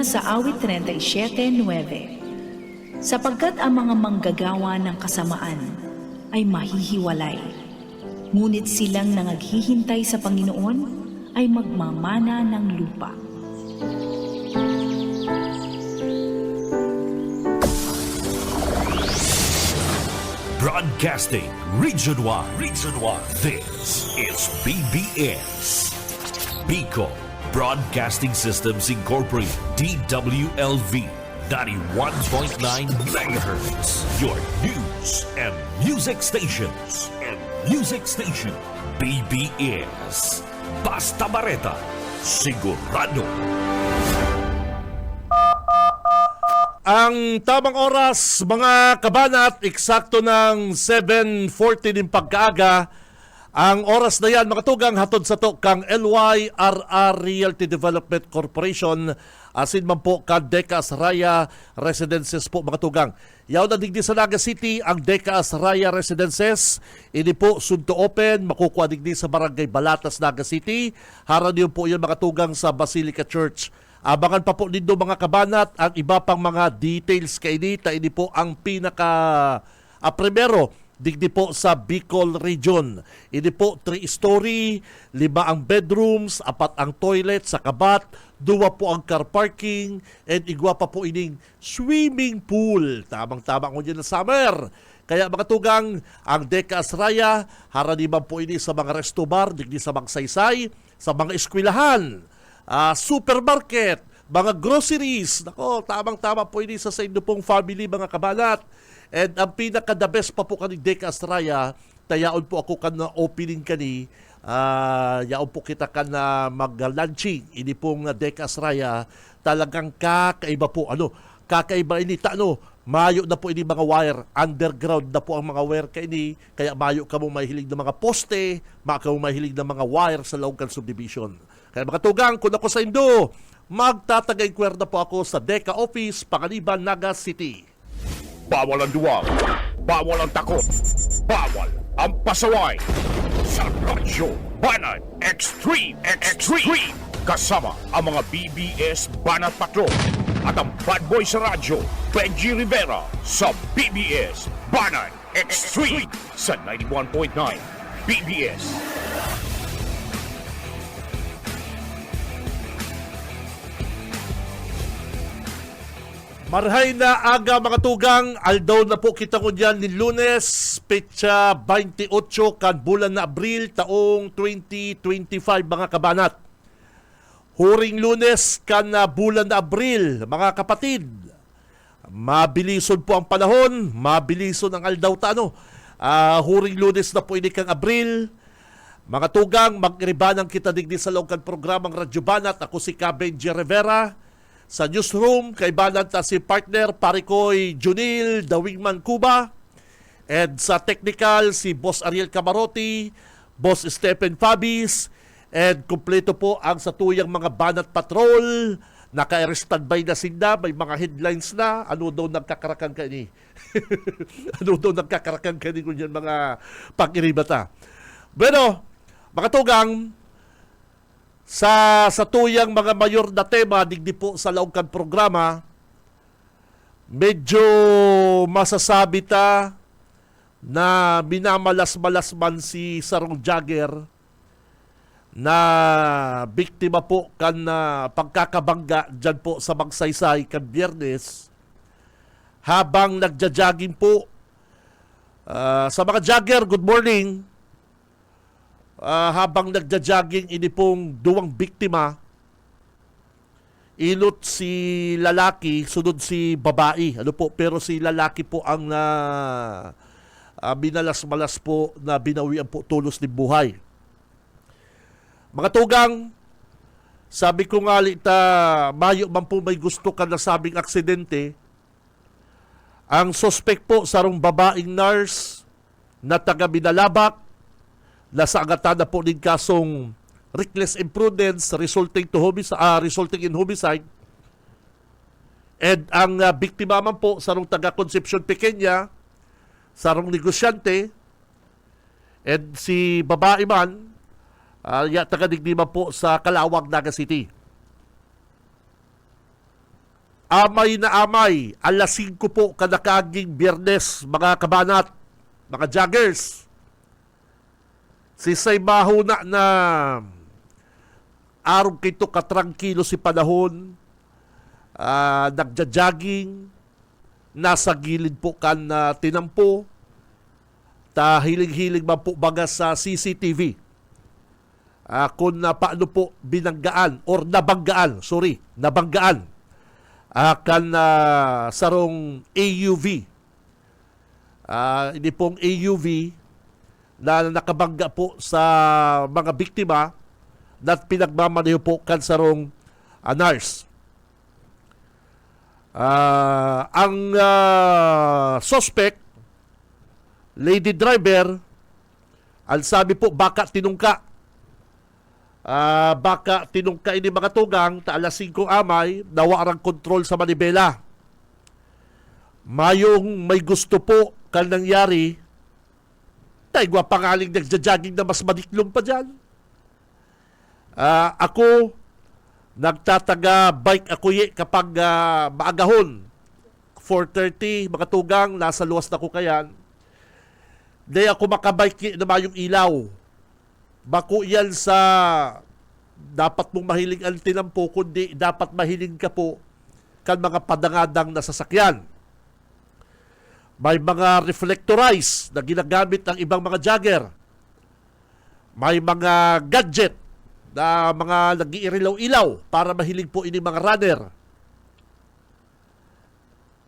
sa awit 37:9. Sapagkat ang mga manggagawa ng kasamaan ay mahihiwalay, ngunit silang nangaghihintay sa Panginoon ay magmamana ng lupa. Broadcasting Region 1. This is BBS. Bicol Broadcasting Systems Incorporated. DWLV 91.9 MHz. Your news and music stations. BBS. Basta Bareta. Sigurado. Ang tamang oras, mga kabanat, eksakto ng 7:40 ng pagkaaga. Ang oras na yan, mga tugang hatod sa to kang LYRR Realty Development Corporation, asin man po ka Decas Raya Residences po, mga tugang. Yaw na digdi sa Naga City ang Decas Raya Residences. Ini po soon to open, makukuha digdi sa Barangay Balatas, Naga City. Haran yun po yun, mga tugang, sa Basilica Church. Abangan pa po dito, mga kabanat, ang iba pang mga details kay Nita. Ini po ang primero digdi po sa Bicol Region. Ini po 3-story, 5 ang bedrooms, 4 ang toilet sa kabat, 2 po ang car parking, and igwa pa po ining swimming pool. Tamang-tama ko dyan na summer. Kaya mga tugang, ang Decas Raya, haraniman po ini sa mga resto bar, digdi sa mga saysay, sa mga eskwelahan, supermarket, mga groceries. Nako, tamang-tama po ini sa inyo pong family, mga kabanat. And ang pinaka-the best pa po kani Decas Raya, tayaon po ako kan na opening kani, yaon po kita kan na mag-lunching. Ini pong Decas Raya, talagang kakaiba po. Kakaiba ini, mayo na po ini mga wire, underground na po ang mga wire kay ini, kaya mayo ka mo mahilig ng mga poste, ka mo mahilig ng mga wire sa Laugan Subdivision. Kaya mga tugang, kung ako sa Indo, magtatagay kwerda po ako sa Deca Office, Panganiban, Naga City. Bawal ang duwag, bawal ang takot, bawal ang pasaway. Sa Radyo Banat Extreme, kasama ang mga BBS Banat Patrol at ang bad boy sa radyo, Benji Rivera, sa BBS Banat Extreme sa 91.9 BBS. Marhay na aga, mga tugang, aldaw na po kita ko dyan ni Lunes, petsa 28 kan bulan na Abril, taong 2025, mga kabanat. Huring Lunes kan na bulan na Abril, mga kapatid. Mabilison po ang panahon, mabilison ang aldaw huring Lunes na po ini kang Abril. Mga tugang, magribanang kita digdi sa loob kan programang Radyo Banat. Ako si Benji Rivera. Sa newsroom, kay Banat si partner, Parikoy Junil, The Wingman Cuba. And sa technical, si Boss Ariel Camarote, Boss Stephen Fabis. And kumpleto po ang satuyang mga Banat Patrol. Naka-standby na sinda, may mga headlines na. Ano daw nagkakarakan ka ni? Ano daw nagkakarakan ka ni kung yan mga pag-iribata? Bueno, mga tugang, sa tuyang mga mayor na tema, digdi po sa laungkan programa, medyo masasabi ta na minamalas-malas man si Sarong Jagger na biktima po kan pagkakabangga dyan po sa Magsaysay kan Biyernes, habang nagja-jogging po. Sa mga jogger, good morning. Habang nagja-jogging, ini pong 2 biktima, ilot si lalaki, sunod si babae. Pero si lalaki po ang binalas-malas po na binawian po tulos ng buhay. Mga tugang, sabi ko nga mayo man po may gusto ka na sabing aksidente. Ang suspect po sarong babaeng nurse na taga Binalabak, nasa agatan na po din kasong reckless imprudence resulting in homicide. And ang biktima man po sarong taga Concepcion Pequeña, sarong negosyante, and si babae man taga Digdima po sa Calawag, Naga City. amay na amay, alas 5 po kadakaging Biyernes, mga kabanat, mga joggers. Sisay mahuna na araw kito katrangkilo si panahon, nagja-jogging, nasa gilid po kan tinampo, ta hiling-hiling man po baga sa CCTV. Kung paano po binanggaan or nabanggaan kan sarong AUV. Hindi pong AUV na nakabangga po sa mga biktima na pinagmamaneho po kan sarong NARS. Ang suspect, lady driver, ang sabi po baka tinungka ini mga tugang ta alas 5 amay nawarang kontrol sa manibela. Mayong may gusto po kan nangyari, tayo pangaling nagja-jogging na mas madiklong pa dyan. Ako nagtataga bike ako kapag maagahon 4:30 mga tugang, nasa luwas na ko kayan. Di ako makabike na mayong ilaw. Bako yan sa dapat mong mahiling ang tinampo, kundi dapat mahiling ka po kan mga padangadang na sasakyan. May mga reflectorize na ginagamit ng ibang mga jogger. May mga gadget na mga nag-iirilaw-ilaw para mahiling po ini mga runner.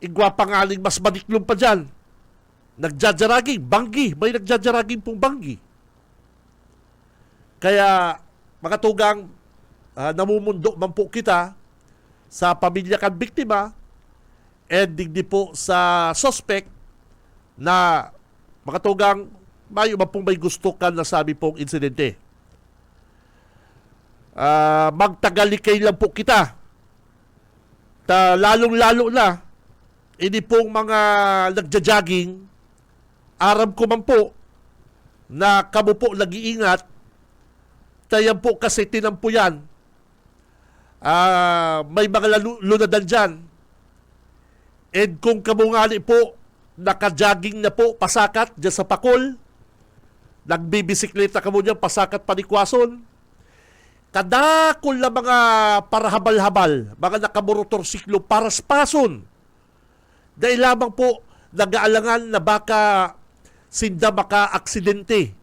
Igwa pangaling mas madiklong pa dyan. Nagjajaraging, banggi. May nagjajaraging pong banggi. Kaya, mga tugang, namumundo man po kita sa pamilya kan biktima and digdi po sa suspect na mga tugang, mayo man pong may gusto kan nasabi pong insidente. Magtagalikay lang po kita. Lalong-lalo na, hindi pong mga nagja-jogging, aram ko man po na kamo po nag-iingat. Tayan po kasi tinampo yan. May mga lunadan dyan. And kung kamungali po, naka-jogging na po, pasakat dyan sa Pakol, nagbibisikleta ka mo dyan, pasakat panikwason, kadakol na mga parahabal-habal, mga nakamotorsiklo, paraspason, dahil lamang po nag-aalangan na baka sinda maka-aksidente.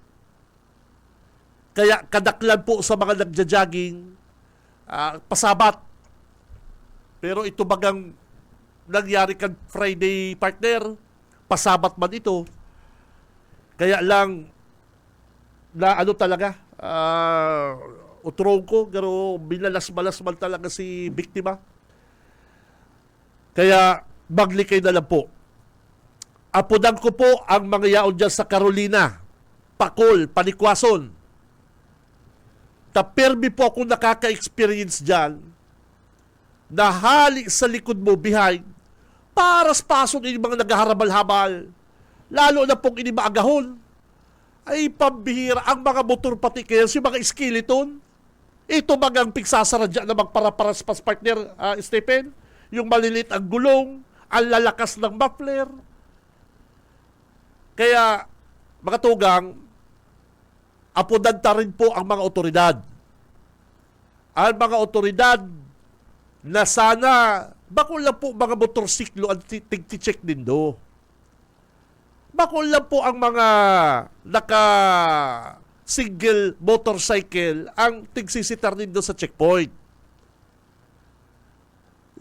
Kaya kadaklan po sa mga nagja-jogging, pasabat. Pero ito bagang nangyari kang Friday partner, pasabat man ito. Kaya lang, na ano talaga, utrong ko, pero binalas-balas man talaga si biktima. Kaya maglikay na lang po. Apudan ko po ang mga yaon dyan sa Carolina, Pakol, Panikwason. Permi po ako nakaka-experience dyan na hali sa likod mo behind para spason yung mga naghaharabal-habal. Lalo na pong inimaagahon. Ay pambihira ang mga motor pati kaya si mga skeleton. Ito magang pigsasara dyan na magparaparaspas partner, Stephen. Yung malilit ang gulong, ang lalakas ng muffler. Kaya, mga tugang, apodanta rin po ang mga otoridad. Ang mga otoridad na sana, bako lang po mga motorsiklo ang tig-check din do. Bako lang po ang mga naka-single motorcycle ang tigsisitar din do sa checkpoint.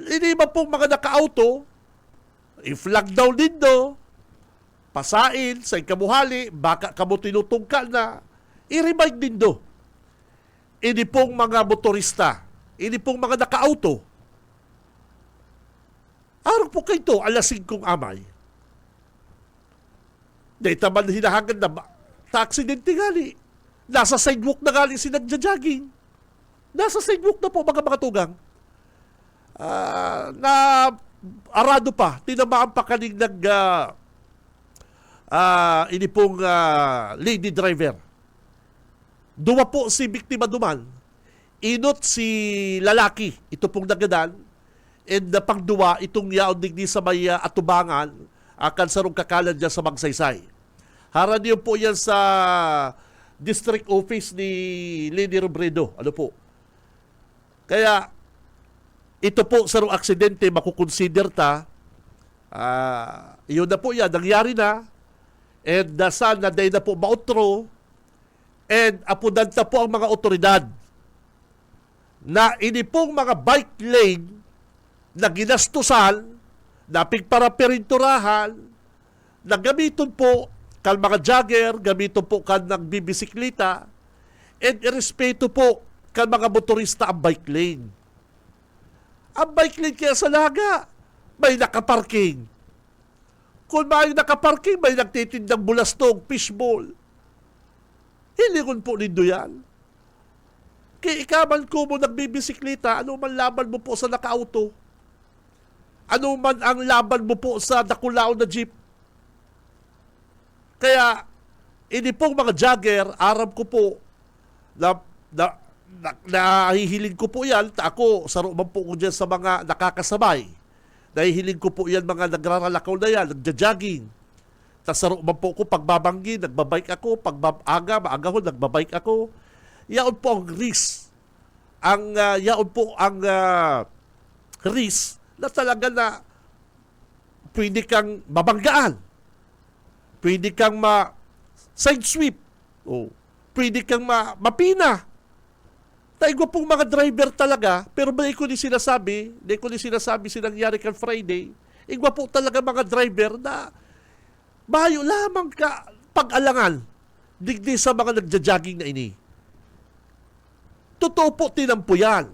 Hindi ba pong mga naka-auto, i-flag down din do, pasain sa ikamuhali, baka kamo tinutungka na, i-remind din do. Hindi pong mga motorista, hindi pong mga naka-auto. Araw po kayo ito, alas 5 amay. Dahil naman hinahangad na ta-aksidente gali. Nasa sidewalk na gali si nagja-jogging. Nasa sidewalk na po mga tugang. Na arado pa, tinamaan pa kaning ini pong lady driver. Duma po si biktima duman. Inot si lalaki, ito pong nagadan, And pangduwa, itong yaon digdi sa may atubangan, akan sarong kakalan dyan sa Magsaysay. Haran niyo po yan sa district office ni Leni Robredo. Ano po? Kaya, ito po sarong aksidente, makukonsider ta. Yun na po yan, nangyari na. And sana dahil na po mautro. And apudan ta po ang mga otoridad na ini pong mga bike lane na ginastusan, na pigparaperinturahan, na gamiton po kan mga jogger, gamiton po kan nagbibisiklita, and irespeto po kan mga motorista ang bike lane. Ang bike lane kaya sa laga, may nakaparking. Kung may nakaparking, may nagtitindang bulastong, fishball. Hilingon po nindo yan. Kaya ikaman ko mo nagbibisiklita, ano man laban mo po sa naka-auto? Ano man ang laban mo po sa nakulao na jeep? Kaya, ini pong mga jogger, aram ko po, nahihiling ko po yan, ako, saruman po ko dyan sa mga nakakasabay. Nahihiling ko po yan mga nagraralakaw na yan, nagja-jogging. Tas saruman po ko, pagbabanggi, nagbabike ako, maagahon, nagbabike ako. Yaon po ang risk. Yaon po ang risk na talaga na pwede kang mabanggaan. Pwede kang side sweep. O, pwede kang mapina. Tayo pong mga driver talaga, pero ba ko ni sinasabi sinangyari kan Friday, igwa po talaga mga driver na bayo lamang ka pag-alangan digdi sa mga nagja-jogging na ini. Totoo po, tinampo yan.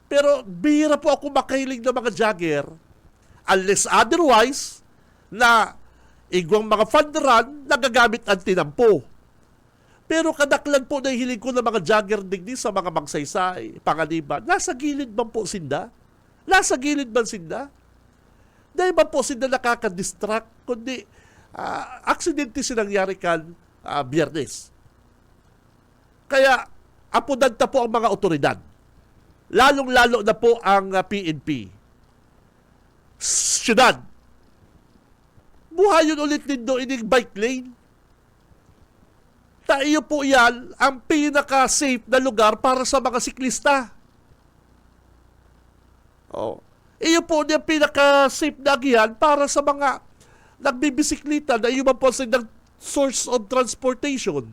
Pero bihira po ako makahiling ng mga jogger unless otherwise na igwang mga fun run nagagamit ang tinampo. Pero kadaklan po na hiling ko ng mga jogger digdi sa mga Magsaysay, Panganiban, nasa gilid ba po sinda? Nasa gilid ba sinda? Dahil ba po sinda nakaka-distract, kundi aksidente sinangyari kan Biyernes. Kaya apunan ta po ang mga otoridad. Lalong-lalo na po ang PNP. Syudad. Buhayon ulit nindo ining bike lane. Tayo po yan ang pinaka-safe na lugar para sa mga siklista. Iyo po yung pinaka-safe na agihan para sa mga nagbibisiklita na iyo po sa source of transportation.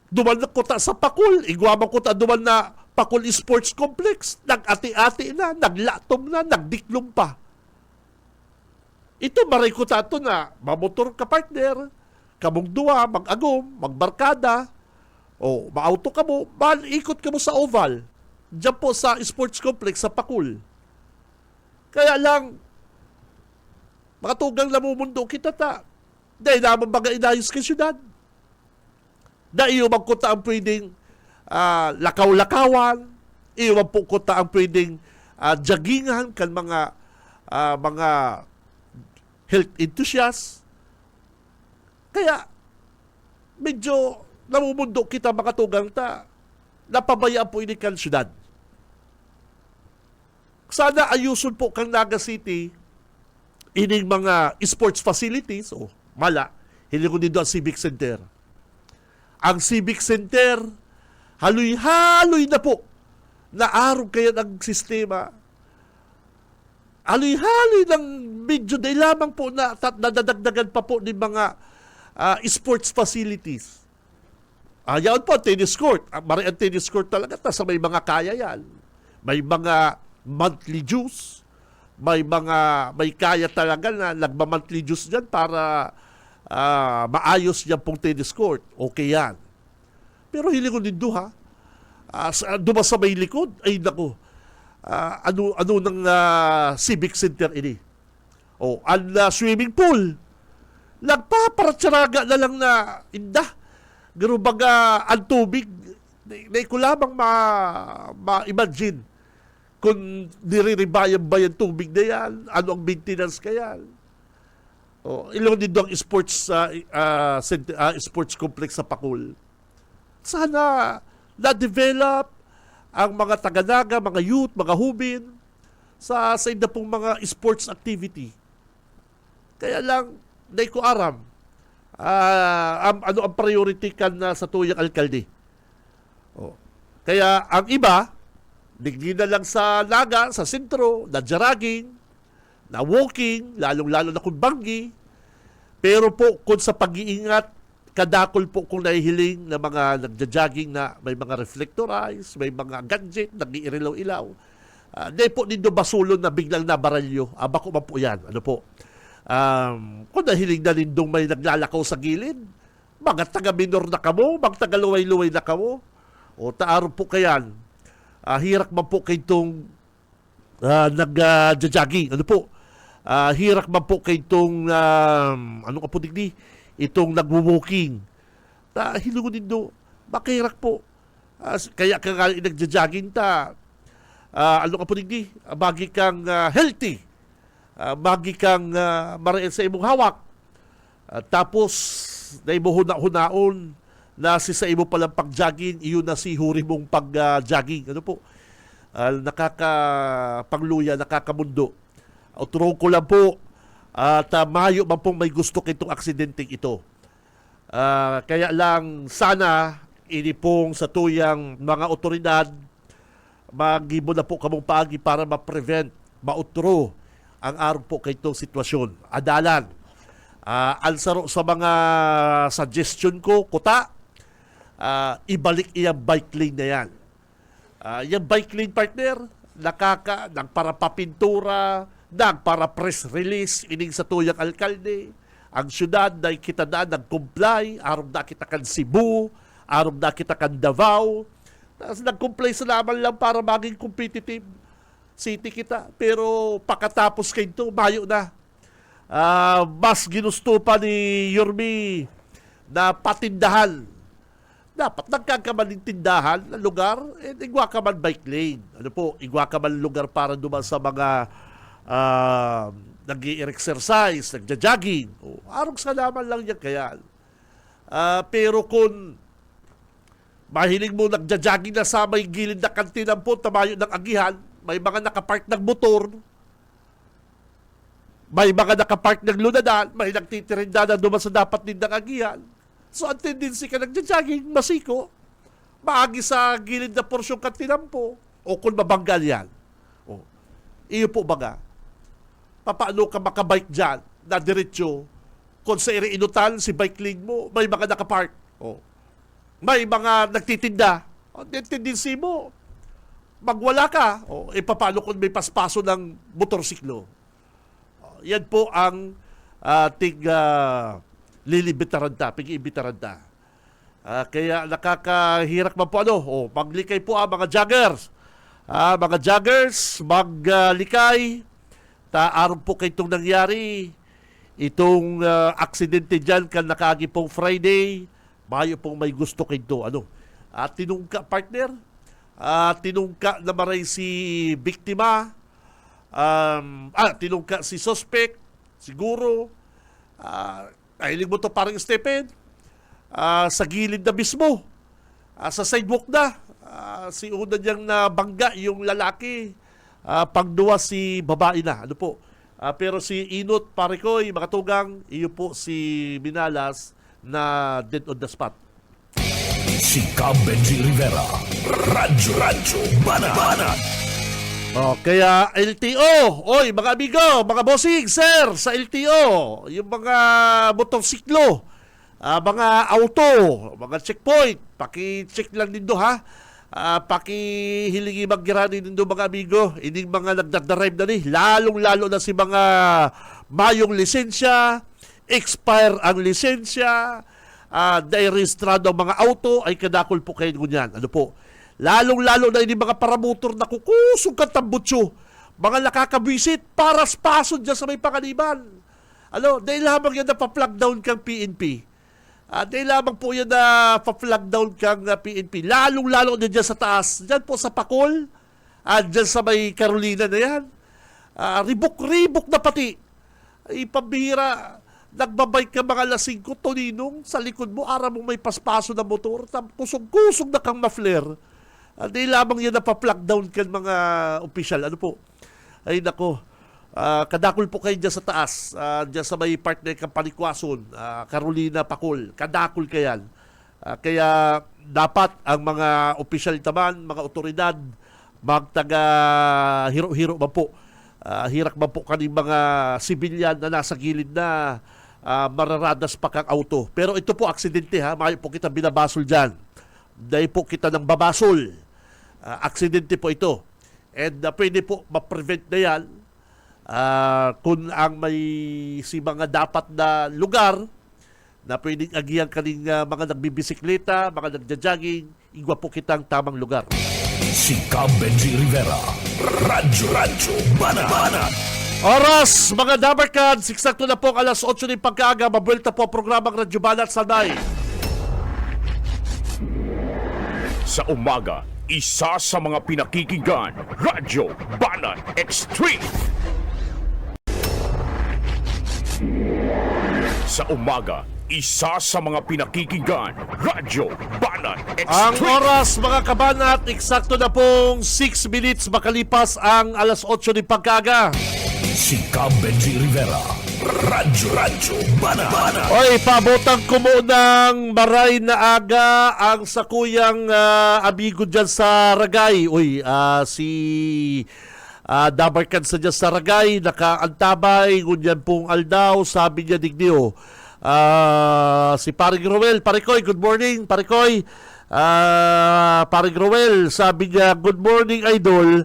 Duman na kuta sa Pakul, igwamang kuta duman na Pakul Sports Complex, nag-ati-ati na, naglatom na, nagdiklom pa. Ito maray kuta ito na, mamotor ka partner, kamong duwa, mag-agom, magbarkada, o maauto ka mo, ikot ka mo sa oval, dyan po sa Sports Complex sa Pakul. Kaya lang, makatugang namumundo kita ta, dahil naman baga inayos ka syudad. Dahil iyo magkuta ang pwedeng lakaw-lakawan, iyo magpukuta ang pwedeng joggingan kan mga health enthusiasts. Kaya medyo namumundo kita makatugang ta, napabayaan po ini kan syudad. Sana ayusun po kang Naga City ining mga sports facilities, hindi ko dito ang Civic Center. Ang Civic Center, haloy-haloy na po na araw kaya ng sistema. Haloy-haloy ng medyo dahil lamang po na nadadagdagan pa po ng mga sports facilities. Yan po, tennis court. Mari ang tennis court talaga, sa may mga kaya yan. May mga monthly dues. May kaya talaga na nagma-monthly dues dyan para maayos yan pong tennis court. Okay yan. Pero hiling ko din doon duma sa may likod, ay naku, ano ng Civic Center ini? Ang swimming pool. Nagpaparatsaraga na lang na indah. Gano baga ang tubig, na ko lamang ma-imagine kung niriribayan ba yung tubig na yan, ano ang maintenance kaya. Ilong din doon sports sports complex sa Pakul. Sana na-develop ang mga taganaga, mga youth, mga hubin sa inda pong mga sports activity. Kaya lang, day ko aram, ano ang priority kan sa tuyang alkalde. Oh. Kaya ang iba, digdi na lang sa laga, sa sentro, na jogging, na walking, lalong-lalo na kung banggi. Pero po, kung sa pag-iingat, kadakol po kung nahihiling na mga nagja-jogging na may mga reflector eyes, may mga gadget, nag-iirilaw-ilaw. Di po nindo basulon na biglang nabaralyo. Bako man po yan. Ano po? Kung nahiling na nindong may naglalakaw sa gilid, mga taga-minor na kamo, mga taga-luway-luway na kamo, o taaro po kayan, hirak man po kayo itong nag-jogging. Ano po? Hirak man po kayo itong, ano ka po digdi? Itong nag-walking. Hilungo nindo, makihirak po. Kaya ka nga nag-jogging ta, ano ka po digdi? Bagi kang healthy. Bagi kang marail sa imong hawak. Tapos, na imo huna-hunaon na si sa imo palang pag-jogging, iyon na si huri mong pag-jogging. Ano po? Nakakapangluya, nakakamundo. Uturo ko lang po at mayo man pong may gusto kitong aksidenteng ito. Kaya lang sana ini pong sa tuyang mga otoridad magibo na po kamong paagi para ma-prevent, mautro ang araw po kay itong sitwasyon. Adalan. Ansaro sa mga suggestion ko, kuta, ibalik iyang bike lane na yan. Yung bike lane partner, nagpara papintura, nagpara press release, ining sa tuyang alkalde, ang syudad na kita na nag-comply, araw na kita kan Cebu, araw na kita kan Davao, nag-comply sa laman lang para maging competitive city kita. Pero pakatapos kayo ito, mayo na. Mas ginusto pa ni Yormi na patindahan. Dapat nagkakaman ng tindahan na lugar, igwa ka man bike lane. Ano po, igwa ka man lugar para duman sa mga nag-i-exercise, nagja-jogging. Arong sa naman lang yan kaya. Pero kung mahiling mo nagja-jogging na sa may gilid na kantinan po, tamayo ng agihan, may mga nakapark ng motor, may mga nakapark ng lunadan, may nagtitirinda na duman sa dapat din ng agihan. So, ang tendency ka nagja-jogging, masiko, maagi sa gilid na porsyong kantinan po, o kung mabanggal yan. Iyo po baga, paano ka makabike dyan na diretsyo kung sa iriinutan si bike lane mo, may mga nakapark. May mga nagtitinda. Tendency mo, magwala ka. Paano kung may paspaso ng motorsiklo? Yan po ang lilibitaranta, pag-iibitaranta. Kaya nakakahirak man po maglikay po mga joggers. Mga joggers, maglikay. Araw po kayo itong nangyari. Itong aksidente dyan kan nakagi pong Friday. Mayo pong may gusto kayo ito. Tinungka partner. Tinungka na maray si biktima. Tinungka si suspect. Siguro. Hiling mo to parang Stephen. Sa gilid na mismo. Sa sidewalk na. Si una niyang nabangga yung lalaki. Pangduwa si babae na. Ano po? Pero si Inot Parikoy, mga tugang, iyo po si Minalas na dead on the spot. Si Benji Rivera, Radyo Banat. Kaya LTO, oy mga amigo, mga bossing, sir, sa LTO, yung mga motorsiklo, mga auto, mga checkpoint, paki-check lang nindo ha. Pakihilingi maggirani nindo mga amigo, ining mga nagdadrive na ni, lalong-lalo na si mga mayong lisensya, expire ang lisensya, na-registrado ang mga auto, ay kadakol po kayo ngunyan. Ano po? Lalong-lalo na ining mga paramotor na kukusong katambutso, mga nakakabwisit, para spason dyan sa may panganiban. Dahil lamang yan na pa-plug down kang PNP. Dahil lamang po yan na pa-flag down kang PNP. Lalong-lalo na dyan sa taas. Dyan po sa Pakol. Dyan sa may Carolina na yan. Ribok-ribok na pati. Pambihira. Nagbabike ka mga lasing ko, Toninong, sa likod mo, ara mong may paspaso na motor. Kusog-kusog na kang ma-flare. Di lamang yan napa-plug down kan mga opisyal. Ano po? Ay nako. Kadakol po kayo dyan sa taas. Dyan sa may partner ng Panikwason, Carolina Pacol. Kadakol kayan. Kaya dapat ang mga opisyal taman, mga otoridad, magtaga hiro-hiro ba po. Hirak ba po kaning mga sibilyan na nasa gilid na mararadas pa kang auto. Pero ito po, aksidente ha. Mayo po kita binabasol dyan. Dahil po kita ng babasol. Aksidente po ito. And pwede po ma-prevent na yan kung ang may si mga dapat na lugar na pwedeng agihan kaning mga nagbibisikleta, mga nagja-jogging, igwa po kitang tamang lugar. Si Cab Benji Rivera. Radyo Banat. Oras, mga Dabarkads, eksakto na po ang alas 8 ng pagkaaga, mabuelta po ang programang Radyo Banat Sanay. Sa umaga, isa sa mga pinakikinggan, Radyo Banat Extreme. Sa umaga, isa sa mga pinakikinggan, Radyo Banat Ang Extreme. oras, mga kabanat, eksakto na pong 6 minutes makalipas ang alas 8 ng pagkaaga. Si Cab Benji Rivera. Radyo Banat. Oy, pabotang ko munang maray na aga ang sakuyang amigo dyan sa Ragay. Uy, si Dabarkan sa dyan sa Ragay, nakaantabay, ngunyan pong aldaw, sabi niya digdiyo. Si Paring Roel, Parikoy, good morning, Parikoy. Paring Roel, sabi niya, good morning, idol.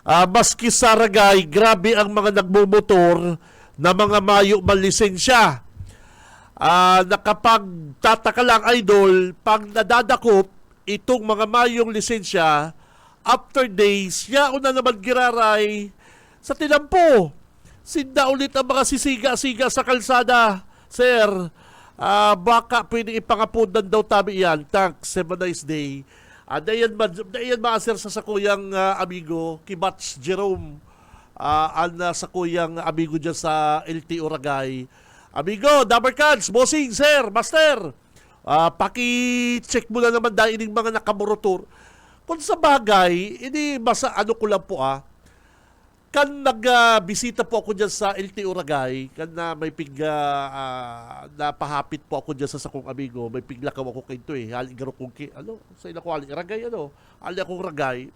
Maski sa Ragay, grabe ang mga nagmumotor na mga mayo malisensya. Nakapagtataka lang, idol, pag nadadakop itong mga mayong lisensya, after days, yaon na naman giraray sa tinampo. Sinda ulit ang mga sisiga-siga sa kalsada. Sir, baka pwede ipangapundan daw tabi yan. Thanks, have a nice day. Dayan sir sa sakuyang amigo, Kibats Jerome, sa kuyang amigo dyan sa LTO Ragay. Amigo, Dabarkads, bossing, sir, master, paki-check mo na naman dahil ining mga nakamotor. Kung sa bagay, ini ano ko lang po kan nagbisita po ako dyan sa LTO Ragay, kan na may napahapit po ako dyan sa sakong amigo, may piglakaw ako kayo ito haligaro kong sa ila ko Ragay, hali akong Ragay.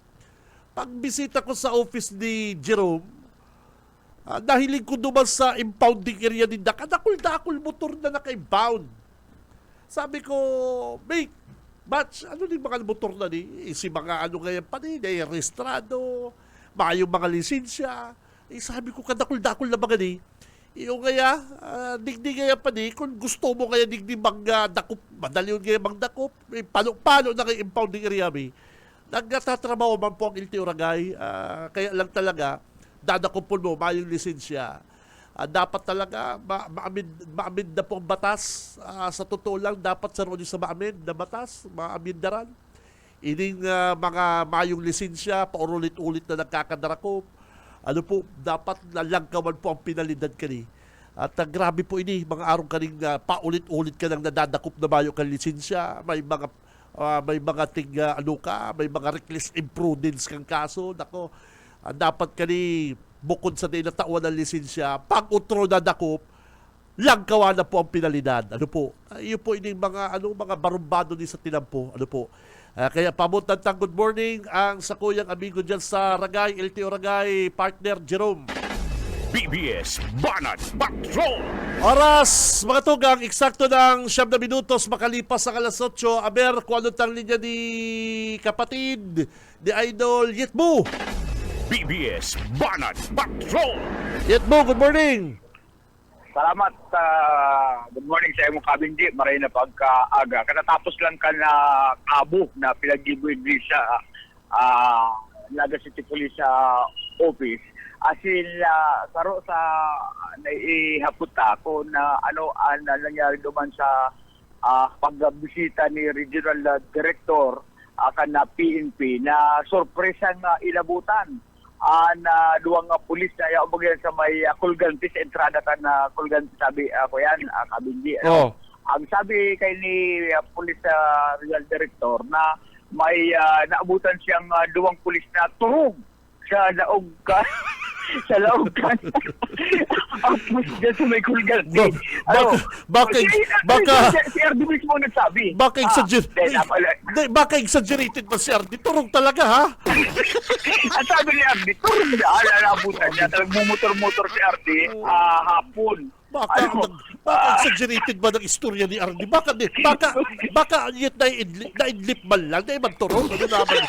Pagbisita ko sa office ni Jerome, dahiling ko duman sa impounding area ni dakul motor na naka-impound. Sabi ko, mate, batch, ni mga motor na si mga ngayon pa rehistrado, yung mga lisensya. Sabi ko, kadakul-dakul na mga Iyo kaya, digdi kaya pa kung gusto mo kaya digdi dakop, madali yun kaya dakop, palo na kayo impounding area nagtatrabaho man po ang LTO Ragay, kaya lang talaga, dadakopon mo, mayong lisensya. Dapat talaga, maamid na po ang batas. Sa totoo lang, dapat sa ronyo sa maamid na batas, maamindaran. Ining mga mayong lisensya, paulit-ulit na nagkakadarakop. Dapat nalangkawan po ang pinalidad kani. At grabe po ini, mga araw kaning paulit-ulit ka nang nadadakop na mayo kang lisensya. May mga may mga reckless imprudence kang kaso. Nako, dapat kani bukod sa natawan ng lisensya, pag-utro na dakop, langkawa na po ang pinalidad. Iyo po ining mga barumbado ni sa tinampo. Kaya pamutantang good morning ang sakuyang amigo dyan sa Ragay, LTO Ragay, partner Jerome. BBS Banat Patrol. Oras, mga tugang, eksakto ng 9 minutos makalipas ang alas 8. Aber, kung ano tang linya ni kapatid, ni Idol Yetbo. BBS Banat Patrol. Yetbo, good morning. Salamat. Good morning sa imong kabindi. Maray na pagkaaga. Katatapos lang ka na abo na pinag-giveaway sa Naga City Police office. Asin karo sa naihaputa ko na ang nangyari duman sa pagbisita ni Regional Director kan na PNP na sorpresa nga ilabutan na duwang pulis na yung sa may Colgantes, entrada ka na Colgantes, sabi ako yan, kabindi. Ang sabi kay ni Police Regional Director na may naabutan siyang duwang pulis na turog sa laog sa laogan. Apos dyan sa may kulgarte. Si RD mismo ang nagsabi. Baka exaggerated ba si RD? Turog talaga, ha? Ang sabi ni RD, turog na. Naabutan niya. Talagang mumotor-motor si RD hapon. Baka exaggerated ba ng istorya ni RD? Baka yun na-idlip man lang, na ibang turog. Ano naman?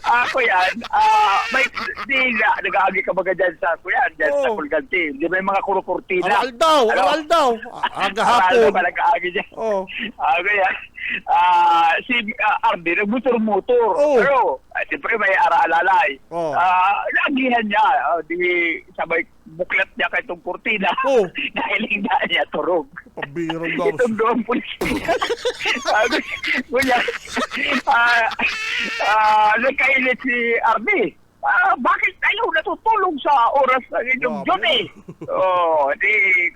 Ako yan, may nag-aagi ka baga dyan sa sa Pulgante. Di ba yung mga kurukurtina? Aral daw. Aga hapon. Aral daw nag-aagi dyan. Ako yan. Si RD nagmotor-motor. Pero, siyempre may ara-alalay. Nagihan niya. Di sabay buklat niya kay itong kurtina. Dahil hindi niya turog. Pabirong daw. Itong doon pulis. Kuya, nagkailit si RD. Bakit tayo natutulog sa oras ng inyong Johnny?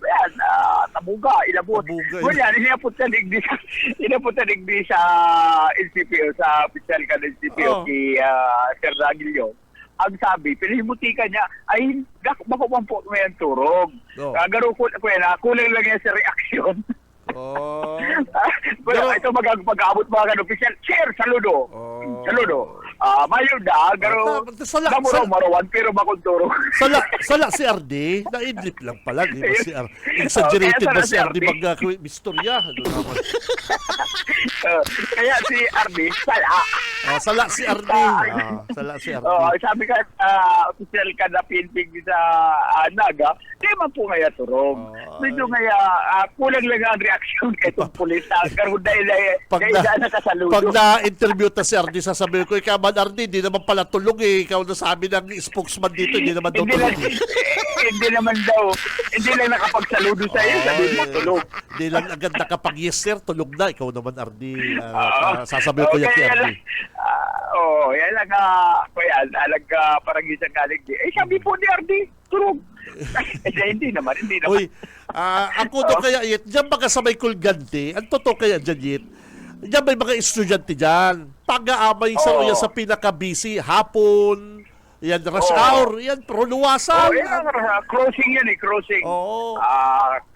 Yan, tabuga, ilabot. Kuya, inapot na digdi sa NCPO, sa official ka ng NCPO, si Sir Ragilio. Ang sabi, pinahimutika niya, ay, makukuha po may ang turog. Garo ko, kulang lang yan sa reaksyon. Ito mag-abot mga official. Sir, saludo. Saludo. Mayo na, garo marawan pero makonturog. Sala si RD, na-idlip lang pala. Di ba si RD? Exaggerated ba si RD mag-istorya? Kaya si RD, sala si RD. Sabi ka, official ka na pinpig sa Naga, di man po ngaya turog. Medyo ngaya, kulang lang ang reaksyon kay itong pulis. Karoon dahil nakasaludo. Pag na-interview ta si RD, sasabihin ko, ikaw man RD, di naman pala tulog eh. Ikaw nasabi ng spokesman dito, hindi naman daw tulog. Hindi naman daw. Hindi lang nakapagsaludo sa iyo, sabi mo tulog. Hindi lang agad nakapag yes sir, tulog na. Ikaw naman RD. Sasabihin ko yan kay RD. Yan lang parang isang galing. Sabi po ni RD, tulog. Hindi naman. Uy, ako doon kaya, diyan baga sa may kulgante, ang totoo kaya dyan, diyan may mga estudyante dyan. Pag-aamay sa pinaka-busy, hapon, yan, rush hour, yan, pro luwasan. Crossing yan crossing.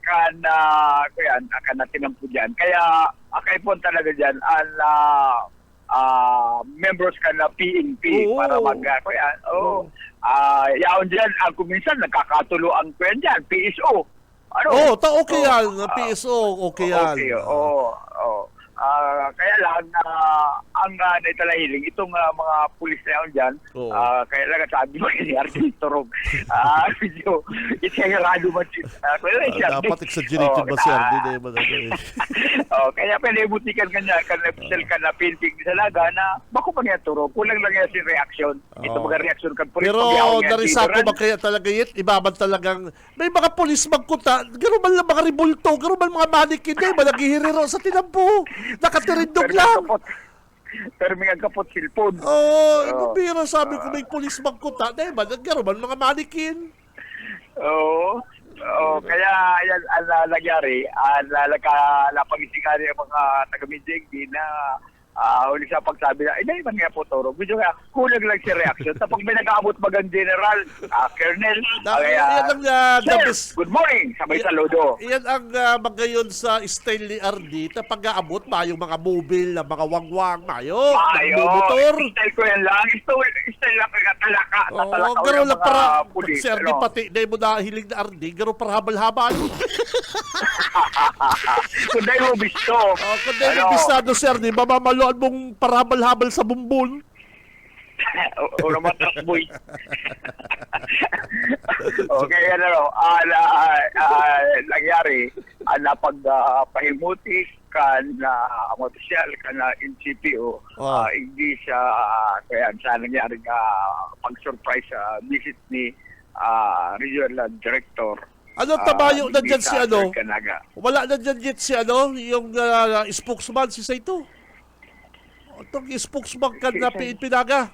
Kana tinampo dyan. Kaya, akay po talaga dyan, members ka na PNP para yaon dyan, kung minsan nagkakatulo ang kwen dyan, PSO. Okay yan, PSO, okay yan. Kaya lang, ang naitalahiling, itong mga pulis na yun dyan, kaya lang sabi mo ni Artin Turog, video, itsahirado man siya. Dapat exaggerated ba si Artin? Kaya pinibutikan ka niya, ka na painting sa Naga na, bako pa niya Turog, kulang lang yan si reaction. Ito mga reaction kan pulis. Pero narisako ba kaya talaga yun? Ibaban talagang, may mga pulis magkuta, gano'n man lang mga ribulto, gano'n man mga manikin, naghihiriro sa tinampo. Nakatirindog lang. Pero may kapot silpon. Pero sabi ko may pulis magkuta, diba? Nagkaroon man mga manikin. Kaya yan ang nangyari. Napag-isikan yung mga taga-Minjing na huli sa pagsabi na, hindi man nga po Turog. Medyo nga, kulang lang si reaction. Sa pag may nag-aabot magang general, colonel, good morning, sabay saludo. Yan ang magayon sa style ni RD, na pag-aabot, mayong mga mobile, na mga wangwang, mayo, motor. Style ko yan lang. Style lang kaya talaka. Garo lang para, si RD pati, na mo na hiling na RD, garo para habal-habal. Kunday mo bisto. Kunday mo bistado, si RD, mamamalo mong parabal-habal sa bumbon. O naman boy. Okay, nangyari, napagpahimutik kan na opisyal kan na NCPO, hindi siya, kaya sa nangyari pag-surprise visit ni Regional Director. Tabayo na dyan si Wala na dyan yet si yung spokesman si Saito. Itong spokesman ka na Pinaga.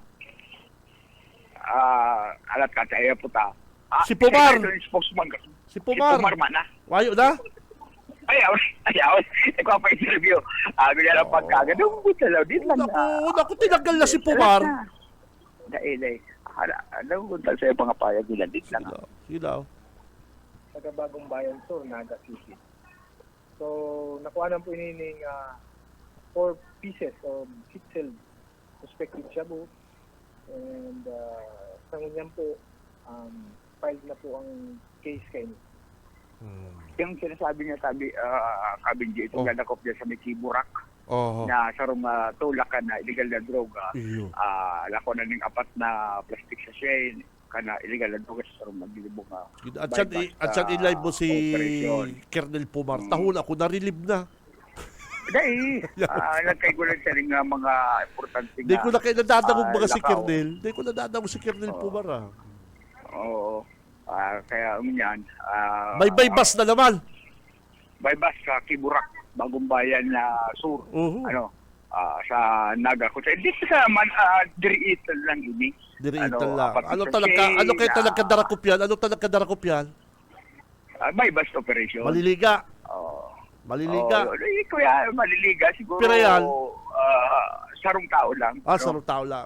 Alat ka tayo po ta. Si Pumar. Si Pumar. Si Pumar man na. Wayo na? Ayaw. Ikaw pa interview. Ganyan ang pagkaga. Doon po talaw. Din lang. Naku, tinanggal na si Pumar. Dahil alam ko sa mga payag nila. Din lang. Sila. Taga Bagong Bayan to, Naga City. So, nakuha na po inining 4 pieces of kitzel suspected shabu. And sa ganyan po, filed na po ang case kayo. Yung sinasabi niya, Kabinji, itong ganakop niya sa Mikiburak, Oo. na sarong tulakan na illegal na droga. Iyo. Lako na ning 4 na plastic sachet kana illegal na droga sa sarong magdilibong At siyan i-live mo si Colonel Pumar. Tahon ako, narilib na. Dahil, nagkaigulan siya rin mga importante Hindi ko na kayo nadadangog mga si lakaw. Colonel. Hindi ko nadadangog si Colonel Pumar. Oo. Kaya yan. May baybas na naman. Baybas sa Kiburak, Bagong Bayan na sur. Oo. Sa Naga. Kung dito sa diriitan lang ini. Diriitan lang. apat Ano na talaga, sachet ano kayo na- talaga darakopyan? Ano talaga darakopyan? Baybas operation. Maliliga. Oo. Maliliga. Kuya, maliliga siguro. Pero yan? Sarong tao lang. Sarong tao lang.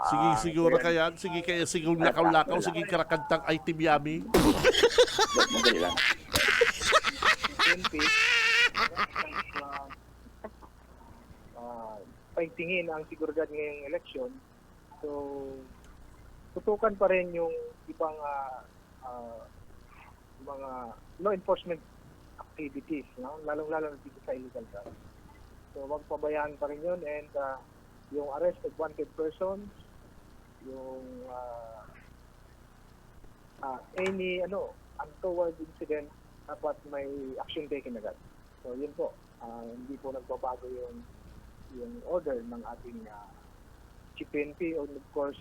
Sige, siguro kaya. Sige, kaya siguro lakaw-lakaw. Sige, karakantang item yami. Madali lang. 20, paigtingin ang seguridad ngayong eleksyon. So, tutukan pa rin yung ibang mga law enforcement activities, no? Lalong-lalo na dito sa illegal drugs. So, wag pabayaan pa rin yun, and yung arrest of wanted persons, yung any untoward incident, dapat may action taken agad. So, yun po. Hindi po nagbabago yung order ng ating Chief PNP, and of course,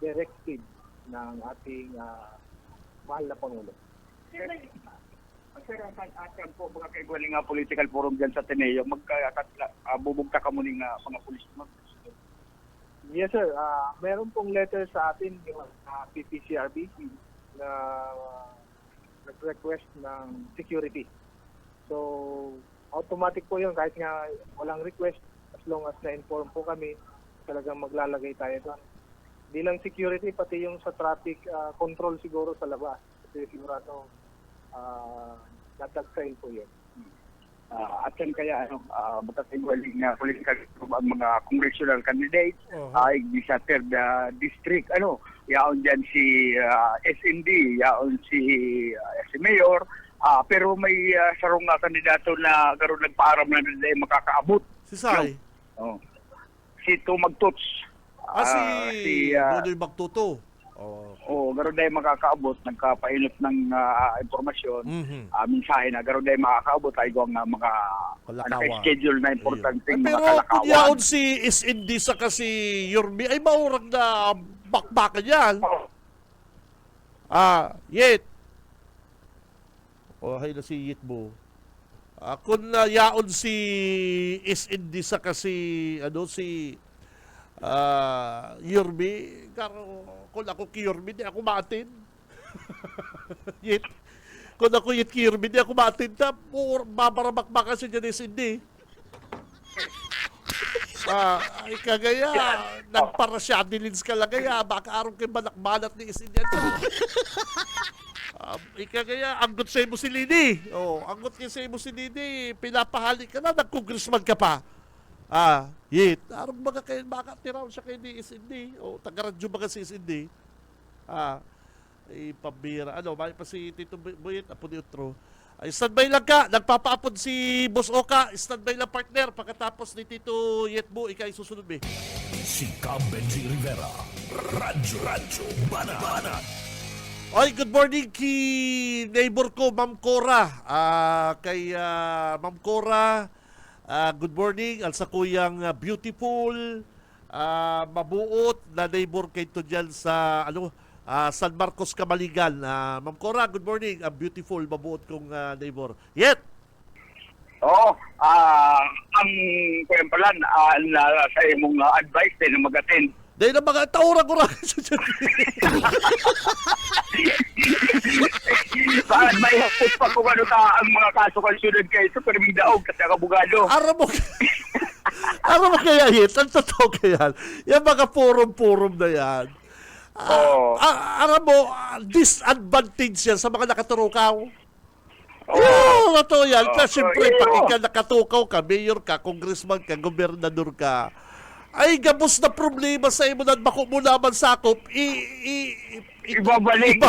directive ng ating mahal na Pangulo. Sir, asan po mga kaigwaling political forum dyan sa Ateneo, bubugta ka mo ng mga pulis mo? Yes, sir. Meron pong letter sa atin yung PPCRB na nag-request ng security. So, automatic po yun. Kahit nga walang request, as long as na-inform po kami, talagang maglalagay tayo doon. Di lang security, pati yung sa traffic control siguro sa labas. Kasi sigurado natagsail po yun. At yan kaya, magkakaigwaling na political forum ang mga congressional candidates, ay sa 3rd district, yaon dyan si SND, yaon si Mayor, pero may sarong kandidato na karon nagpaaram na nila makakaabot. Si Sai. Si Tumagtots. Si Nonoy Magtuto. Garon dahil makakaabot, nagkapainot ng impormasyon, mensahe na garon dahil makakaabot tayo ang mga schedule na importante mga Pero kung kalakawan. yaon si SND sa kasi Yormi, ay maurag na bakbakan yan. Yet. Hay na si Yit mo. Kung yaon si SND sa kasi, si Yormi, kung ako ki Yormi, di ako maatin. Yit. Kung ako Yit ki Yormi, di ako maatin. Babarabakbakan siya dyan SND. Ay kagaya, nagparasyadilins ka lang kaya, baka araw kayo balak-balat ni SND. Ikagaya, anggot sa mo si Lini. Anggot kayo sa mo si Lini, pinapahali ka na, nag-congressman ka pa. Yit. Arong mga kayo, baka tiraw siya kayo ni SND. Tagaradyo mga si SND. Pabira. May pa si Tito Buyet, apo ni Utro. Standby lang ka. Nagpapaapod si Boss Oka. Standby lang partner. Pagkatapos ni Tito Yetbo, ikaw susunod eh. Si Benji Rivera. Radyo Banat. Ay, good morning kay neighbor ko, Ma'am Cora. Kay Ma'am Cora, good morning. Al sa kuyang beautiful, mabuot na neighbor kay to dyan sa San Marcos, Camaligan. Ma'am Cora, good morning. Beautiful, mabuot kong neighbor. Yet! Ang kuyampalan, sa imong advice din na mag-attend. Dahil na mga taura ko rin. Bakit may hapot pa kung ano ang mga kaso kasunod kayo sa Perming Daog kasi ang abogado. Aram mo kaya hit, ang totoo kaya, yung mga forum na yan, Oo. aram mo, disadvantage yan sa mga nakaturukaw. Oo. Oo, totoo yan. Kasi Oo, siyempre, oo. pag ikaw nakatukaw ka, mayor ka, congressman ka, gobernador ka, ay gabos na problema sa imo na bako mo naman sakop, Ibabalik.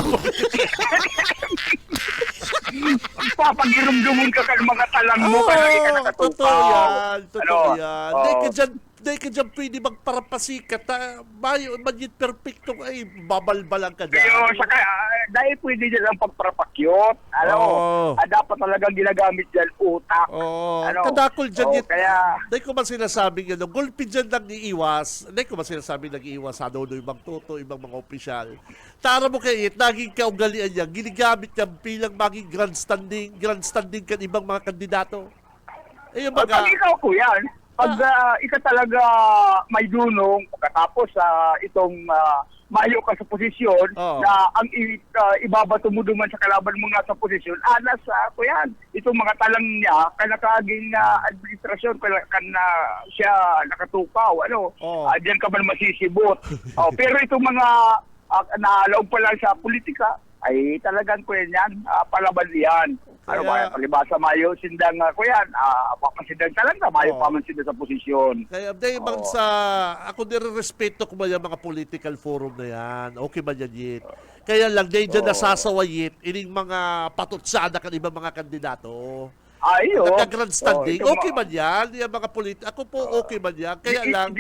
Papagirumdumun ka ng mga talang mo kaya ka nakatukaw. totoo yan. Totoo yan. Oo. Di ka dyan pwede magparapasikat. Magit perfecto ay babalbalan ka dyan. Pero saka, dahil pwede dyan ang pagparapakyot. Oo. Dapat talagang ginagamit dyan utak. Oo. Ano? Kadakol dyan Oo, yun. kaya- Dahil ko man sinasabing ano, gulpi dyan nag-iiwas. Dahil ko man sinasabing nag-iiwas. Ano, ibang toto, ibang mga opisyal. Tara mo kayo, naging kaugalian niya. Ginigamit niya bilang maging grandstanding kan ibang mga kandidato. Eh, yung Pag mga... ikaw ko yan, pag ikaw talaga may dunong, pagkatapos itong mayo ka sa posisyon, Oo. na ang ibabato mo duman sa kalaban mo nga sa posisyon, anas ko yan. Itong mga talang niya, kanakaging administrasyon, kana siya nakatukaw, Oo. diyan ka man masisibot. Pero itong mga naalaw pa lang sa politika, ay talagang ko yan, palaban yan. Ano Kaya- ba, palibasa mayo, sindang ko yan, papasindang talaga, mayo Oo. pa man sila sa posisyon. Kaya dahil bang Oo. sa... Ako nire-respeto ko ba yung mga political forum na yan. Okay ba yan, Yit? Kaya lang, dahil dyan Oo. nasasawayit, ining mga patutsada kan ibang mga kandidato. Ayo. Nagka-grandstanding. Okay man yan? Yung mga ako po, okay man yan. Kaya lang,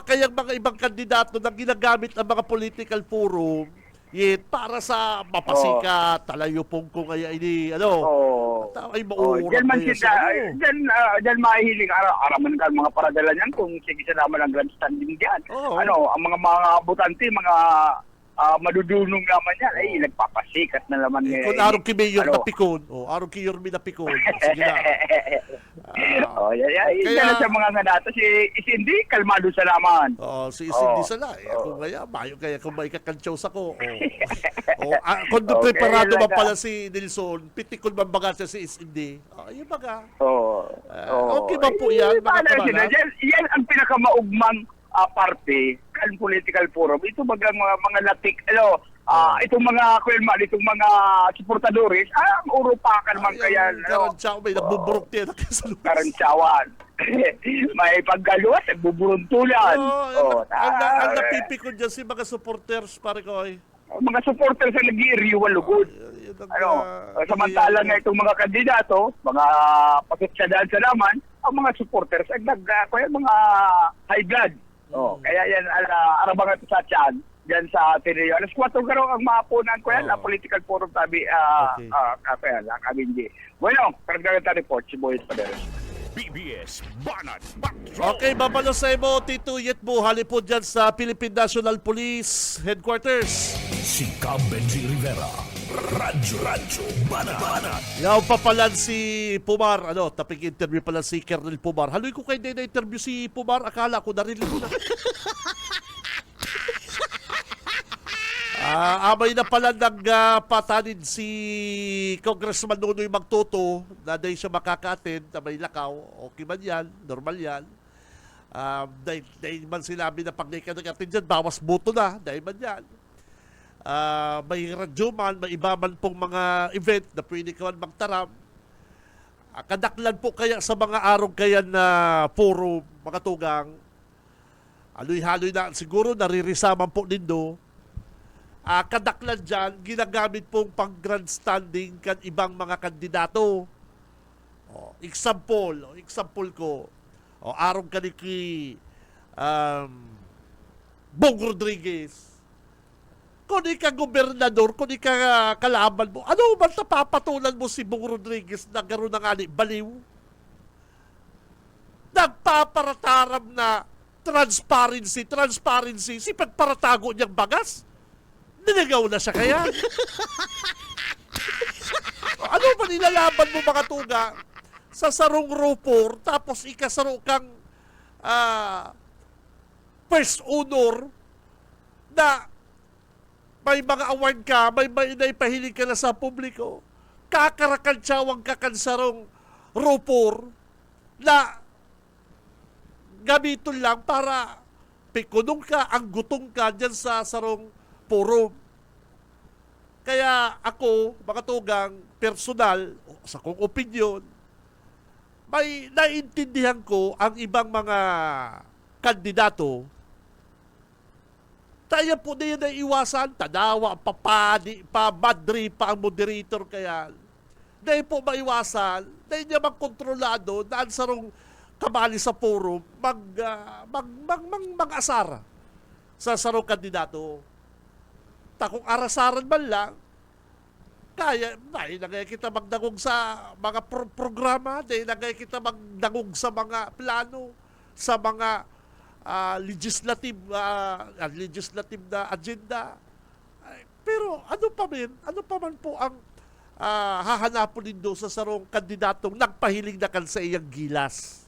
kaya mga ibang kandidato na ginagamit ang mga political forum, Yit, para sa mapasikat, talayupong ko kaya ini, ay mauurang Diyan man kayo sila, sa ano. diyan mahihiling araman ka mga paradala niyan kung sige sa naman ang grandstanding diyan. Oo. Ang mga butante, mga madudunong naman yan, ay nagpapasikat na naman. Kung araw ki Mayor ano? na pikon, araw ki Yormi na pikon, sige na. Yan Kaya- sa mga nganato, si hindi, kalmado sa naman. Si Oo. Cindy Sala, ako kaya, mayo kaya kung may kakantsaws ako. Kung Okay, preparado ba talaga. pala si Nelson, pitikon man baga siya si Cindy. Yung baga. Okay ba po yan, mga kabalan? Yan ang pinakamaugmang parte kan political forum. Ito bagang mga latik, itong mga kuelman, itong mga suportadores, ang urupakan man kaya, Karantsaw, may nabuburok din sa lupas. karantsawan. May paggaluwas, nagbuburuntulan. Ang napipikon dyan si mga supporters, pare ko ay. Mga supporters ang nag-iiriwan lugod. Samantalang na itong mga kandidato, mga pasutsadaan sa naman, ang mga supporters ay mga high blood. Kaya yan, arabangan ito sa tiyan, dyan sa Ateneo. Alas 4 garo ang maapunan ko yan, political forum tabi, Kabinji. Bueno, karagdagan report, si Boyet Paderos. BBS Banat Patrol. Okay, babalo sa imo, Tito Yet mo, halipo dyan sa Philippine National Police Headquarters. Si Cam Benji Rivera. Radyo Banat. Yaw pa pala si Pumar, tapig-interview pala si Colonel Pumar. Haloy ko kayo din na-interview si Pumar, akala ko narinig ko na. Amay na pala nagpatanid si Congressman Nunoy Magtoto na dahil siya makaka-attend na may lakaw. Okay man yan, normal yan. Dahil man sinabi na pag nag-attend dyan, bawas boto na, dahil man yan. May radyo man, may iba man pong mga event na pwede ka man magtaram. Kadaklan po kaya sa mga araw kaya na forum, mga tugang, aloy-haloy na, siguro naririsaman po nindo. Kadaklan dyan, ginagamit pong pang-grandstanding kan ibang mga kandidato. Example ko, araw ka ni Bong Rodriguez. Kung ika gobernador, kung ika kalaban mo, ano ba napapatulan mo si Bong Rodriguez na gano'n na nga ni baliw? Nagpaparataram na transparency, si pagparatago niyang bagas. Niligaw na siya kaya. Ano ba nilalaban mo mga tuga sa sarong ropor tapos ikasaro kang first honor na may mga award ka, may naipahiling ka na sa publiko, kakarakantsawang kakansarong rupor na gamiton lang para pikunong ka, ang gutong ka dyan sa sarong forum. Kaya ako, mga tugang, personal, sa kong opinion, may naiintindihan ko ang ibang mga kandidato. Tayo po na yun na iwasan, tadawa, papadi, pamadri, pa ang moderator kaya. Dahil po maiwasan, dahil niya magkontrolado, daan sarong kamali sa forum, mag-asar sa sarong kandidato. Kung arasaran man lang, kaya, dahil na kaya kita magdangog sa mga programa, dahil na kaya kita magdangog sa mga plano, sa mga legislative na agenda. Pero ano pa man po ang hahanapon nindo sa sarong kandidatong nagpahiling na kan sa iyang gilas?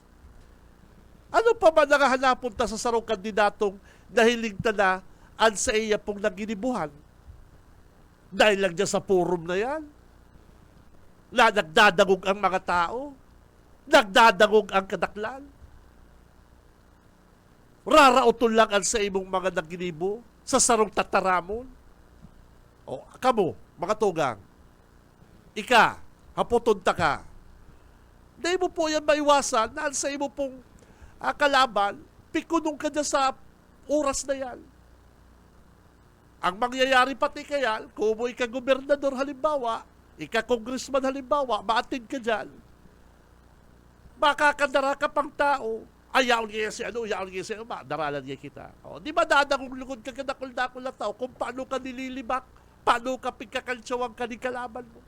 Ano pa ba nakahanapon ta sa sarong kandidatong nahiling ta na an sa iya pong naginibuhan? Dahil lang dyan sa forum na yan. Nagdadagog ang mga tao. Nagdadagog ang kadaklan. Rarautol lang ang sa imong mga naginibo sa sarong tataramon. O, kamo, mga tugang, ika, hapoton ta ka. Dahil mo po yan maiwasan na sa imo pong kalaban, pikunong ka dyan sa oras na yan. Ang mangyayari pati kaya, kung mo ika-gobernador halimbawa, ika-congressman halimbawa, maatin ka dyan, makakadara ka pang tao, ayaw niya si daralan niya kita. O, di ba dadangong lugod ka kadakol-dakol na tao kung paano ka nililibak, paano ka pigkakaltsawang ka ni kalaban mo.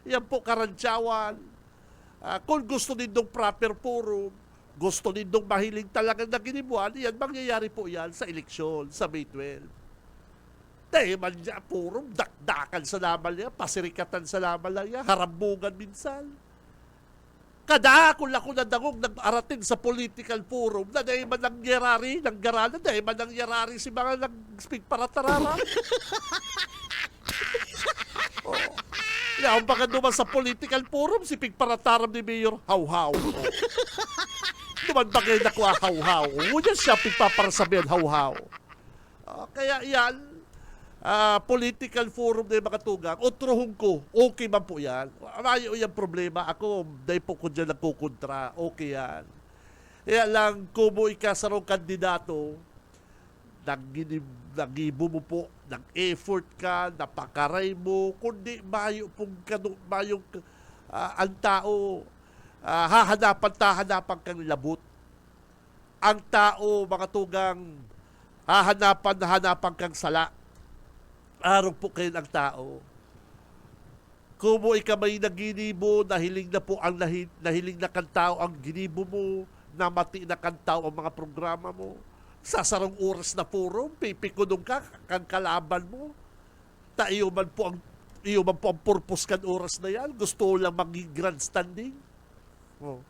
Yan po karantsawan. Kung gusto nindong proper forum, gusto nindong mahiling talagang naginibuan, yan, mangyayari po yan sa eleksyon, sa May 12. Dahil man niya, puro dakdakan sa laman niya, pasirikatan sa laman lang niya, harambugan minsan. Kada ako nadangog, nag-aratin sa political forum, na dahil man nangyarari, nanggaralan, dahil man nangyarari si mga nag-speak para tarara. Oh. Yan, baka naman sa political forum, si Pigparataram ni Mayor Hawhaw. Oh. Naman ba kayo nakuha Hawhaw? Ngunyan siya pigpaparasabihan Hawhaw. Kaya yan, political forum na yung mga tugang, otrohong ko, okay man po yan. Mayo yung problema. Ako, dahil po ko dyan nagkukontra, okay yan. Kaya lang, kumo ikasarong kandidato, nagibo mo po, nag-effort ka, napakaray mo, kundi mayo pong mayong ang tao, hahanapan kang labot. Ang tao, mga tugang, hahanapan kang sala. Araw po kayo ng tao. Kung mo may naginibo, nahiling na po ang nahiling na kantao ang ginibo mo, namati na kantao ang mga programa mo, sa sarong oras na forum, pipikunong ka, kang kalaban mo, iyo man po ang purpose kan oras na yan, gusto lang maging grandstanding. Oh.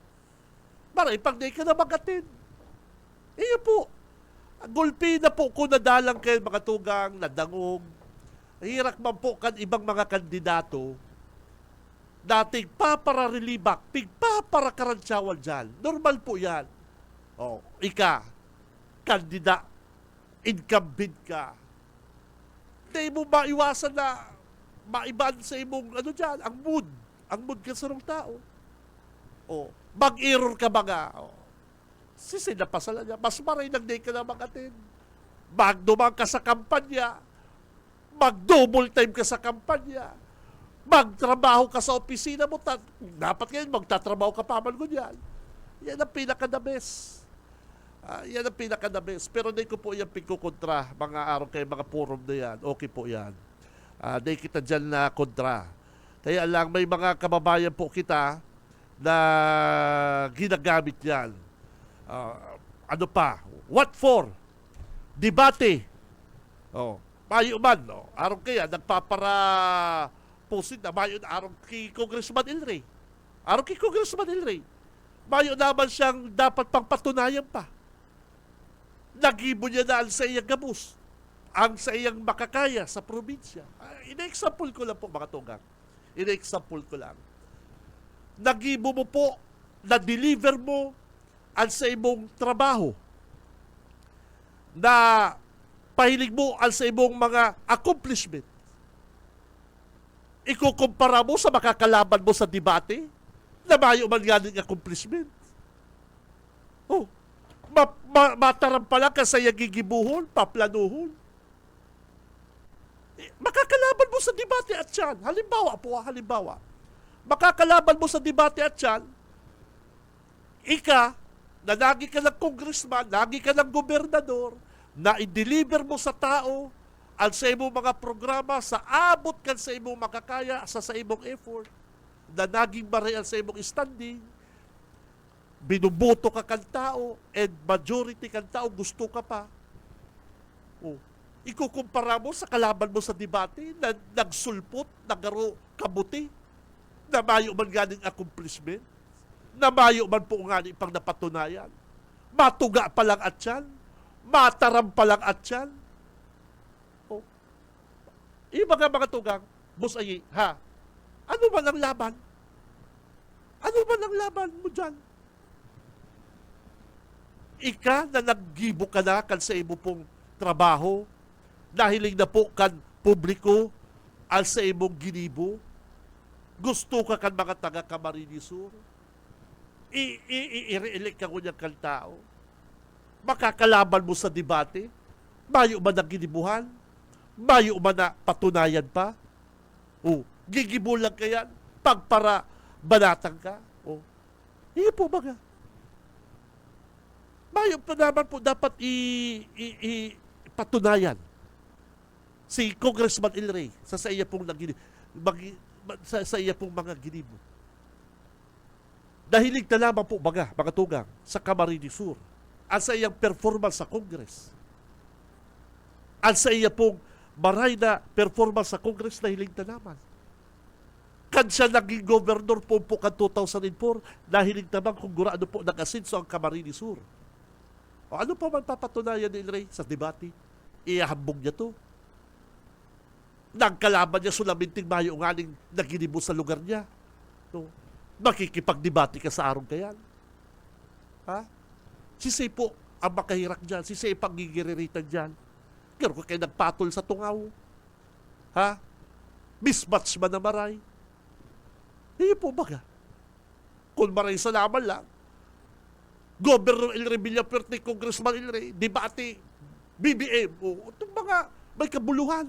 Maray, pag di ka na magatin, iyo po, gulpi na po kung nadalang kayo mga tugang, nadangog, hirak man po kan ibang mga kandidato, dating papararelibak, pigpaparakarantsawal dyan. Normal po yan. O, kandida, incumbent ka. Hindi mo maiwasan na maiban sa imong, dyan, ang mood ka sa tao. O, mag-error ka mga, sisinapasalan niya, mas maray nang di ka na mag-attend. Magdumang ka sa kampanya, mag-double time ka sa kampanya, magtrabaho ka sa opisina mo, dapat ngayon magtatrabaho ka pa man ko dyan. Yan ang pinaka-the best. Yan ang pinaka-the best. Pero hindi ko po yan pagkukontra, mga araw kayo, mga forum na yan. Okay po yan. Hindi kita dyan na kontra. Kaya lang, may mga kababayan po kita na ginagamit yan. Ano pa? What for? Debate. Mayo man, araw kaya, nagpapara posit na mayo na araw kay Congressman Ilray. Araw kay Congressman Ilray. Mayo naman siyang dapat pang patunayan pa. Nagibo niya na sa iyang gabus. ang sa iyang makakaya sa probinsya. Ina-example ko lang po mga tugang. Ina-example ko lang. Nagibo mo po, na-deliver mo ang sa imong trabaho, na pahilig mo ang sa imong mga accomplishment. Ikukumpara mo sa makakalaban mo sa debate, na mayo man ganing accomplishment. Oh, mataram pala ka sa gigibuhon, paplanuhon. Makakalaban mo sa debate at yan. Halimbawa. Makakalaban mo sa debate at yan, na lagi ka ng congressman, lagi ka ng gobernador, na i-deliver mo sa tao ang sa imong mga programa sa abot kan sa imong makakaya, sa imong effort, na naging barial sa imong standing, binuboto ka kan tao, and majority kan tao gusto ka pa. Oh, ikukumpara mo sa kalaban mo sa debate na nagsulpot, nagaro kabuti, na mayo man ganing accomplishment, na mayo man po nga ni pang napatunayan. Matuga pa lang at yan, mataram pa lang at yan. Oh. Mga tugang, Boss Ayi, ha? Ano man ang laban? Ano man ang laban mo dyan? Ika na naggibo ka na kan sa imo pong trabaho, nahiling na po kan publiko al sa imong ginibo, gusto ka kan mga taga Camarines Sur, i-re-elect ka kunyang kan tao, makakalaban mo sa debate, mayo man ang ginibuhan, mayo man na patunayan pa, o gigibo lang ka yan, pagpara banatang ka, o hindi po baga. Mayo pa naman po dapat patunayan si Congressman El Rey sa iya pong sa iya pong mga ginibo. Dahilig na lamang po baga, mga tugang, sa Camarines Sur, ang sa iyang performance sa Congress. Ang sa iya pong maray na performance sa Congress, dahilig na lamang. Kan siya naging governor po kan 2004, dahilig naman kung gurado po nag-asinso ang Camarines Sur. O ano pa man papatunayan ni El Rey sa debate? Iahambog niya to. Nagkalaban niya sulaminting mayo ngaling naginibo sa lugar niya. No? Makikipagdebate ka sa arong kayan. Ha? Si Say po ang makahirak dyan. Si Say pagigiriritan dyan. Pero kung kayo nagpatol sa tungaw, ha? Mismatch man na maray. Hindi po baga. Kung maray sa laman lang, Governor El Rey Villafuerte, Congressman El Rey, debate, BBM, o itong mga may kabuluhan.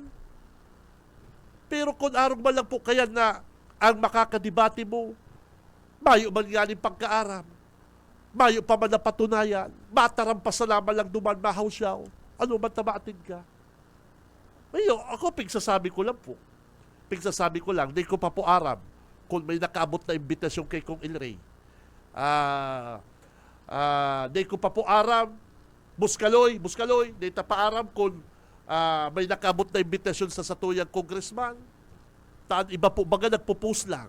Pero kung arong man lang po kaya na ang makakadebate mo, mayo man galing pagkaaram, mayo pa man na patunayan, mataram pa sa laman lang duman mahawsyaw, ano man tamatin ka. Mayo, ako pigsasabi ko lang po. Pigsasabi ko lang, di ko pa po aram kung may nakaabot na imbitasyon kay Kong El Rey. Di ko pa po aram, Buskaloy, di ta pa aram kung may nakabot na imbitasyon sa satuyang congressman. Taan iba po baga nagpo-post lang.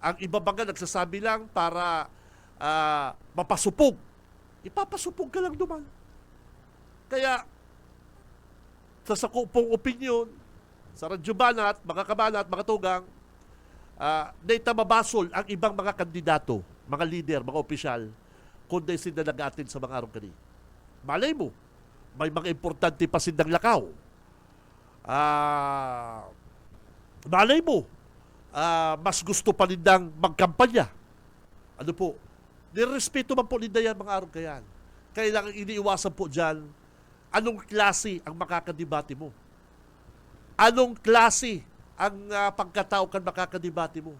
Ang iba baga nagsasabi lang para mapasupog. Ipapasupog ka lang duman. Kaya sa sakupong opinion, sa Radyo Banat, mga kabanat, mga tugang, data mabasol ang ibang mga kandidato, mga leader, mga opisyal, kundi sila nag-atin sa mga arong kani. Malay mo, may mga importante pa sindang lakaw. Malay mo, mas gusto pa nindang magkampanya. Ano po, nirespeto man po ninda yan mga arong kayan. Kailangan iniiwasan po dyan, anong klase ang makakadebate mo? Anong klase ang pagkatao kan makakadebate mo?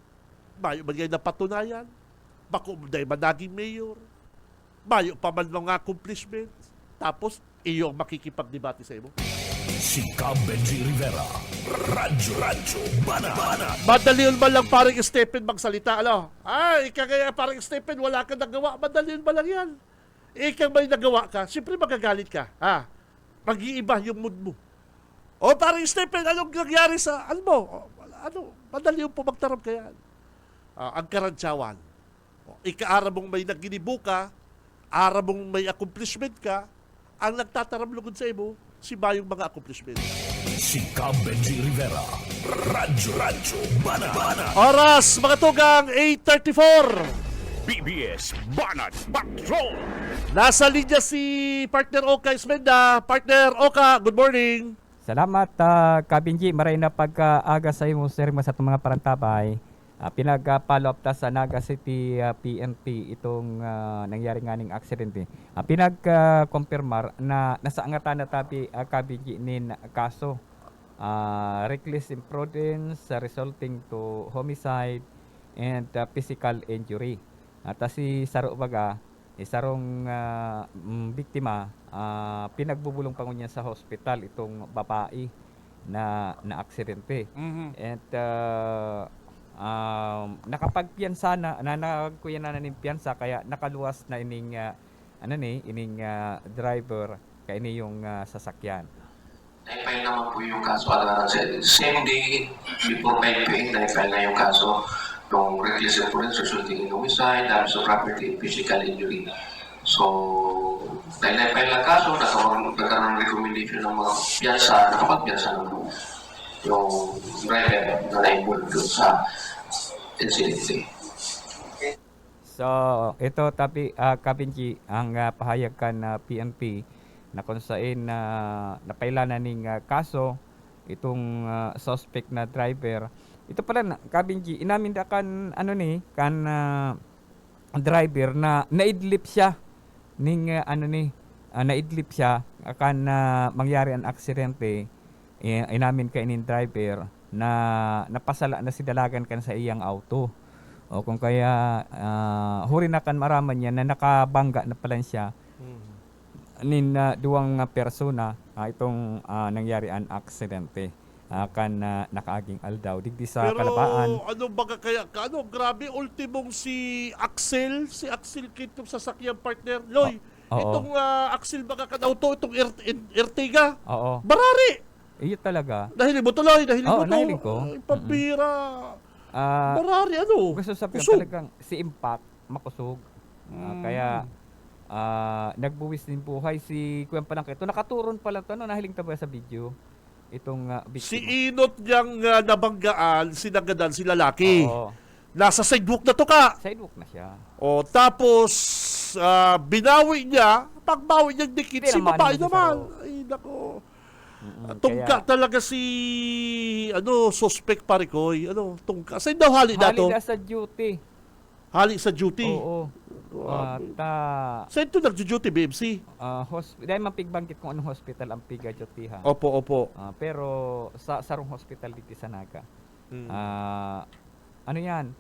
Mayo man ngayon na patunayan, bako dahil man naging mayor, mayo pa man mga accomplishments, tapos iyo ang makikipagdebate sa imo. Si Benji Rivera, Radyo Banat. Madali yun ba lang parang Stephen magsalita? Ano? Kaya parang Stephen, wala ka nagawa. Madali yun ba lang yan? Ikaw may nagawa ka, siyempre magagalit ka. Mag-iiba yung mood mo. O parang Stephen, anong nangyari sa, madali yung pumagtarap kaya. Ang karantsawan. Ikaara mong may naginibo ka, ara mong may accomplishment ka, ang nagtataramlugod sa imo, si Bayong mga accomplishment. Si Cab Benji Rivera. Radyo Banat. Oras, mga tugang, 8:34. BBS Banat Patrol. Nasa linya si partner Oka Ismenda. Partner Oka, good morning. Salamat, Kabinji. Maray na pagkaaga sa imo, sir, sa itong mga parantabay. Pinag-follow up ta sa Naga City PNP itong nangyari nga ning aksidente. Pinag-confirmar na nasa angatan na tabi Kabinji nin kaso. Reckless imprudence resulting to homicide and physical injury. At si Saro Baga, isarong biktima, pinagbubulong pa niya sa hospital itong babae na aksidente. And nakapagpiyansa na nagkuya na ning piyansa kaya nakaluwas na ining driver kay ini yung sasakyan. Na-file naman po yung kaso. Same day before 5 p.m. na-file na yung kaso ng reckless imprudence resulting in homicide, damage to property, physical injury. So, dahil na-file na kaso, nagkaroon ng recommendation ng mga piyansa, nakapagpiyansa naman yung driver na na-involved doon sa incident. So, ito tapi Kabinji ang pahayag kan na PNP na kung saan napailanan ning kaso itong suspect na driver. Ito pala Kabinji, inamin da kan driver na naidlip siya ning naidlip siya kan mangyari ang aksidente. Inamin ka inin driver na napasala na si dalagan kan sa iyang auto. O kung kaya huri na kan maraman niya na nakabangga na pala siya nin duwang persona itong nangyari ang aksidente kan nakaaging aldaw digdi sa Pero Kalabaan. ano baga kaya, grabe, ultimong si Axel kitong sasakyan partner. Loy, Oo. itong Axel baga auto, itong Ertiga. Oo. Barari! Iyo talaga. Nahiling mo tuloy, nahiling mo Oo, to. nahiling ko. Ay, pambira. Ah, Barari, ano? gusto sabihin Kusog. talagang si Impact makusog. Kaya nagbuwis din buhay si Kuya Palangka. Ito nakaturon pala to, nahiling ta ba sa video? Itong Si biktima. Inot niyang nabanggaan, sinagadan si lalaki. Oo. Nasa sidewalk na to ka. Sidewalk na siya. O tapos binawi niya, pagbawi niya dikit si Tinamaan babae naman si naman. Saro. Ay nako. Mm-mm, Tungka talaga si suspect parikoy. Tungka. Saan daw hali na to? Hali na sa duty. Hali sa duty. Oo. At Saan to nagjo-duty, BMC? dahil mapigbanggit kung anong hospital ang piga-dutyhan. Opo. Pero sa sarong hospital dito sa Naga. Mm. Ano yan?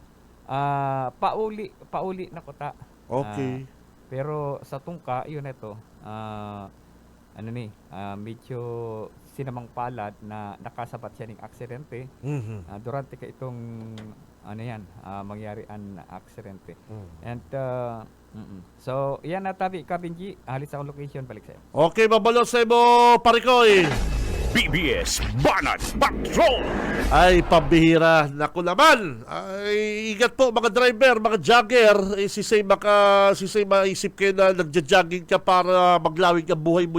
Pauli na kota. Okay. Pero sa tungka, yun ito. Medyo sinamang palad na nakasabat siya ng aksidente. Mhm. Durante ka itong mangyari ang aksidente. And so, yan na tabi Kabinji, halit sa akong location, balik sa'yo. Okay, babalo sa mo, parikoy. BBS Banat Patrol. Ay, pambihira. Naku naman. Ay, ingat po mga driver, mga jogger. Si Say maisip kayo na nagja-jogging ka para maglawig ang buhay mo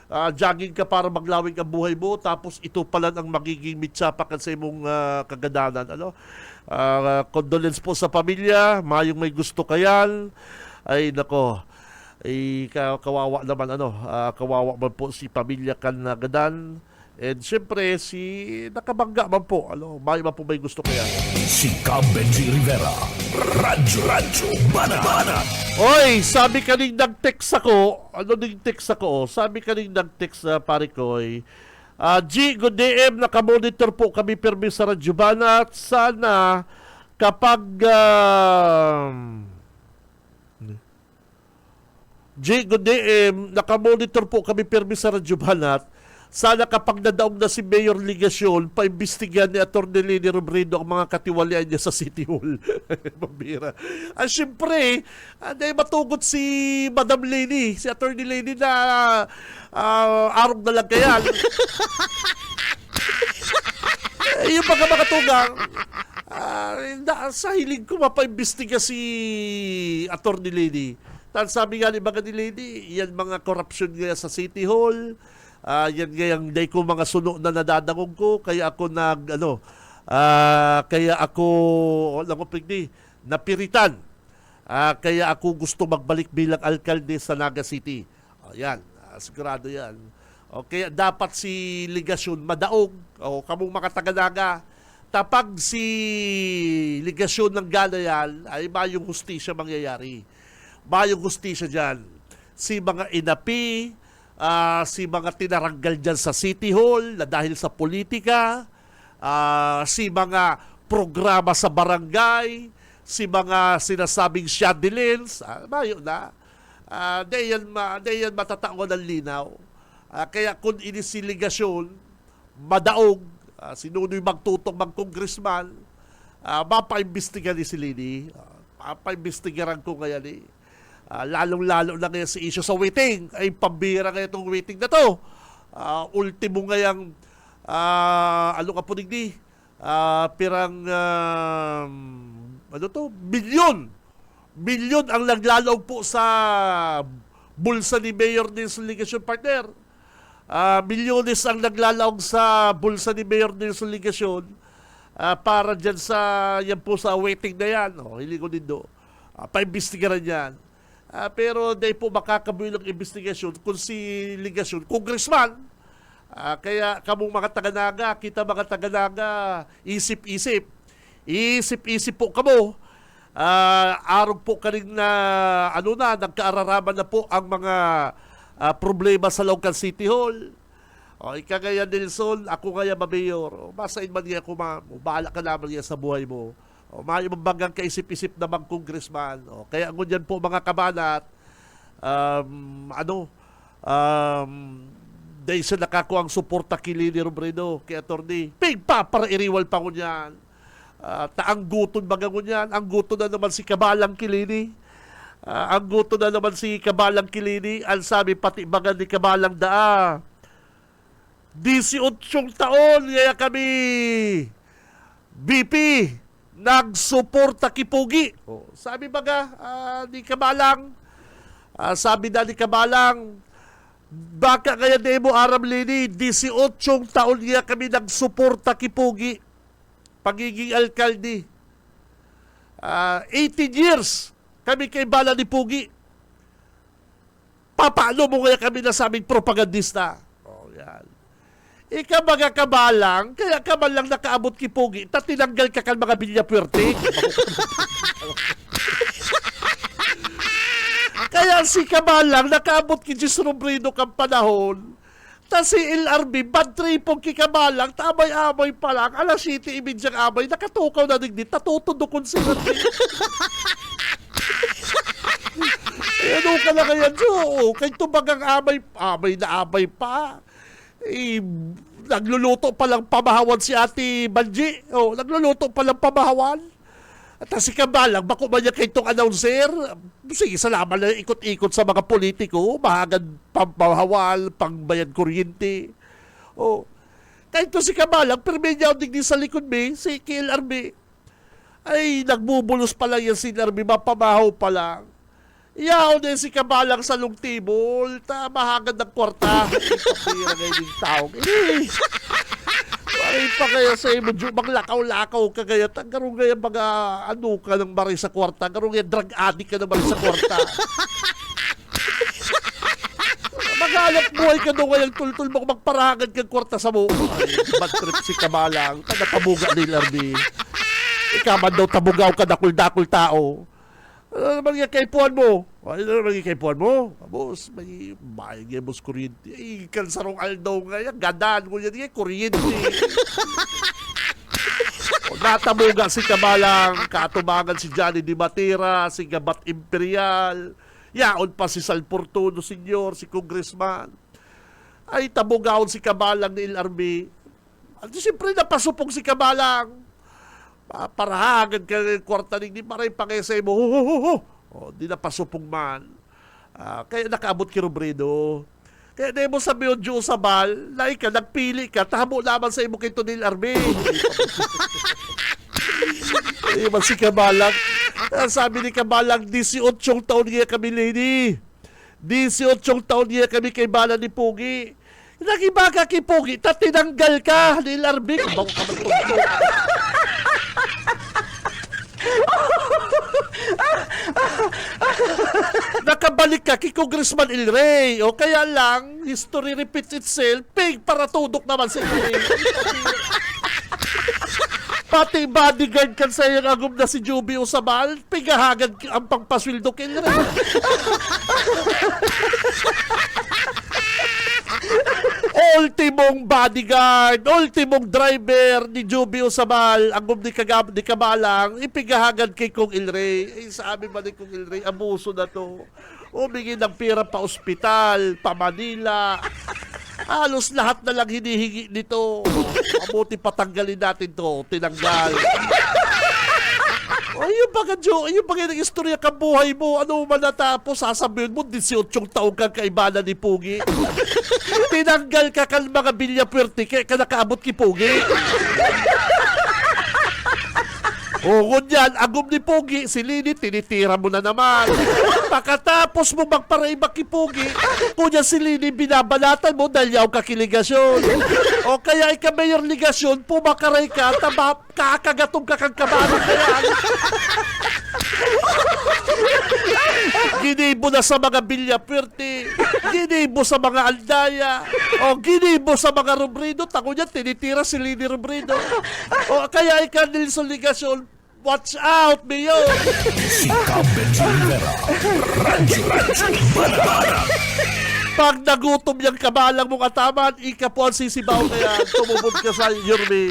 jogging ka para maglawig ang buhay mo, tapos ito pala ang magiging mitsapakan sa imong kagadanan. Condolence po sa pamilya, mayong may gusto kayan. Ay, nako. Kawawa naman kawawa man po si pamilya kan nagadan. And syempre nakabangga man po, may man po may gusto kaya. Si Cab Benji Rivera. Radyo Banat. Oy, sabi kaning nag-text ako, sabi kaning nag-text parikoy. G, good DM, nakamonitor po kami permis sa Radyo Banat. Sana kapag G, good DM, nakamonitor po kami permis sa Radyo Banat. Sana kapag nadaog na si Mayor Ligasyon, paimbestigahan ni Atty. Leni Robredo ang mga katiwalian niya sa City Hall. Pambira. Siyempre, dahil matugot si Madam Leni, si Atty. Leni na arog na lang kaya. Yung pagkamakatugang, sa hiling ko mapaimbestiga si Atty. Leni. Tan sabi nga ni mga nilini, yan mga korupsyon nga sa City Hall, yan nga yung day ko mga suno na nadadangog ko, kaya ako napiritan. Kaya ako gusto magbalik bilang alkalde sa Naga City. Yan, sigurado yan. Kaya dapat si Ligasyon madaog, kamong mga taga-Naga, tapag si Ligasyon ng Galayan, ay mayong hustisya mangyayari. Mayong hustisya dyan. Si mga inapi, si mga tinaranggal dyan sa City Hall na dahil sa politika, si mga programa sa barangay, si mga sinasabing shadilins, mayo na. Di yan matatawan ng linaw. Kaya kung inisiligasyon, madaog, sinunoy magtutong mag-congressman, mapaimbestigan ni si Lini. Mapaimbestigaran ko ngayon eh. Lalong-lalo na ngayon si issue sa waiting. Ay pambira ngayon itong waiting na to. Ultimo ngayang bilyon ang naglalaw po sa bulsa ni Mayor Nelson Ligasyon, partner. Milyones ang naglalaw sa bulsa ni Mayor Nelson Ligasyon para dyan yan po sa waiting na yan. Hindi ko din do. Paimbestigaran yan. Pero di po makakabuhi ng investigasyon kung si Ligasyon, congressman. Kaya kamong mga taga-Naga, kita mga taga-Naga, isip-isip. Isip-isip po kamo. Arog po ka rin na nagkaararaman na po ang mga problema sa local City Hall. Ikagaya Nelson, ako kaya mayor. Masain man niya ako, bahala ka naman niya sa buhay mo. May mabagang kaisip-isip namang congressman. Kaya ngunyan po mga kabanat, dahil siya nakakuha ang suporta kay Lini Robredo, kay attorney, pigpa para iriwal pa ngunyan. Ang guton baga ngunyan, ang guton na naman si Kabalang Kilini. Ang guton na naman si Kabalang Kilini, ang sabi pati baga ni Kabalang Daa. 18 taon, kaya kami BP nagsuporta kipugi. Sabi baga ni Kabalang, sabi na ni Kabalang, baka kaya di mo aram Lini, 18 taon niya kami nagsuporta kipugi. Pagiging alkalde. 18 years kami kay Bala ni Pugi. Paano mo kaya kami nasabing propagandista? Yan. Ika mga Kabalang, kaya ka man lang nakaabot kay Pugi, tinanggal ka kan mga Villapuerte. Kaya si Kabalang nakaabot kay Jis Robredo kang panahon. Ta si LRB, bad tripong kikabalang, tamay-amay pa lang, alas 7:30 amay, nakatukaw na digdi, tatutundukon si LRB. Ano ka na kaya, Joe? Kaya tumagang amay na amay pa. Nagluluto palang pamahawan si Ate Banji. Nagluluto palang pamahawan. At si Kabalang, bako ba niya kay itong announcer? Sige, salamat na ikot-ikot sa mga politiko, mahagad pamahawal, pangbayan kuryente. Kahit to si Kabalang, pero may niya digdi sa likod may, si KLRB. Ay, nagbubulos pa lang yan si LRB, mapamahaw pa lang. Iyaw din si Kabalang sa lungtibol, mahagad ng kwarta. Ipapira ngayon yung tao. Ay pa kaya sa imo, maglakaw-lakaw ka kaya, garong kaya mga ka ng mari sa kwarta, garong kaya drug addict ka ng mari sa kwarta. Maghanap buhay ka doon kayang tultul mo, magparagan kang kwarta sa mo. Ay, bad trip si Kabalang, tabuga ni Lardy. Ikaman daw tabugaw ka, dakul-dakul tao. Ano naman yung kaipuan mo? Ano naman yung kaipuan mo? Boss, may bayang yung boss kuryente. Ay, kansarong aldaw nga yan. Gandaan mo yan yung kuryente. Natabuga si Kabalang, katubangan si Johnny Di Matera, si Gabat Imperial, yaon pa si Sal Portuno Senior, si Congressman. Ay, tabugaon si Kabalang ni LRB. At siyempre napasupong si Kabalang. Parahagan ka ng kwarta ni maray pangesay mo. Di na pasupong man. Kaya nakaabot ki Robredo. Kaya di mo sabi yung Diyos sa bal, like ka, nagpili ka, tahamo naman sa imo kito ni Larbe. Iman si Kabalang, Sabi ni Kabalang, 18 taon niya kami, lady. 18 taon niya kami kay Bala ni Pugi. Nagiba ka kay Pugi, tinanggal ka, Lilarbik. Bago ka magtugtog. Nakabalik ka kay Congressman El Rey. O kaya lang, history repeats itself. Pig para tudok naman sa El Rey. Pati bodyguard kan sa iyang agum na si Juby Usabal, pigahagan ang pangpaswildo kay El Rey. Ultimong bodyguard, ultimong driver ni Juby Usabal, ang ni Kabalang, ipigahagan kay Kong El Rey. Sabi ba ni Kong El Rey, abuso na to. Humingi ng pera pa ospital, pa Manila. Halos lahat na lang hinihingi nito. Mabuti patanggalin natin to. Tinanggal. Ayun ba yung istorya ka buhay mo? Ano man natapos, sasabihin mo, 18 taong kang kaibana ni Pugi. Tinanggal ka kan mga bilya puwerte, kaya ka nakaabot ki Pugi. O kunyan, agum ni Pugi, si Lini, tinitira mo na naman. Pagkatapos mo magparaiba ki Pugi, kunyan si Lini, binabalatan mo dahil yaw kakiligasyon. O kaya ika-mayor ligasyon, pumakaray ka, kakagatong ka kang kabalang kaya. Ginibo na sa mga bilya puwerte, ginibo sa mga aldaya, o ginibo sa mga rubrido, tako niya, tinitira si Lini rubrido. O kaya ika-Nilson ligasyon, watch out, Mayor! Si Cab Benji Rivera. Radyo Banana. Pag nagutom yung kabalang mong ataman, ika po ang sisibaw kaya tumubog ka sa Yorme.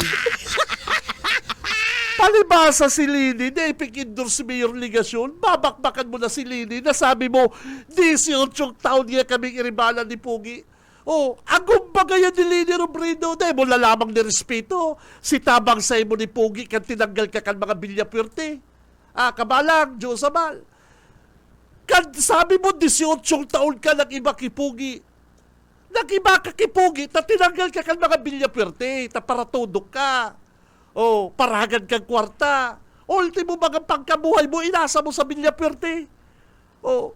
Palibasa si Lini, na ipikindor si Mayor Ligasyon, babakbakan mo na si Lini, nasabi mo, 18 taon niya kaming iribala ni Pugi. Oh, agum ba gaya ni Lini Robredo? Dahil mo lalamang ni respeto. Si tabang sa mo ni Pugi, kan tinanggal ka kan mga bilya puwerte. Kabalang, Diyos Amal. Kan sabi mo, 18 taon ka ng iba kipugi. Nag-iba ka kipugi, tinanggal ka kan mga bilya puwerte, paratudok ka. Oh, paragan kang kwarta. Ultimo mga pangkabuhay mo, inasa mo sa bilya puwerte. Oh,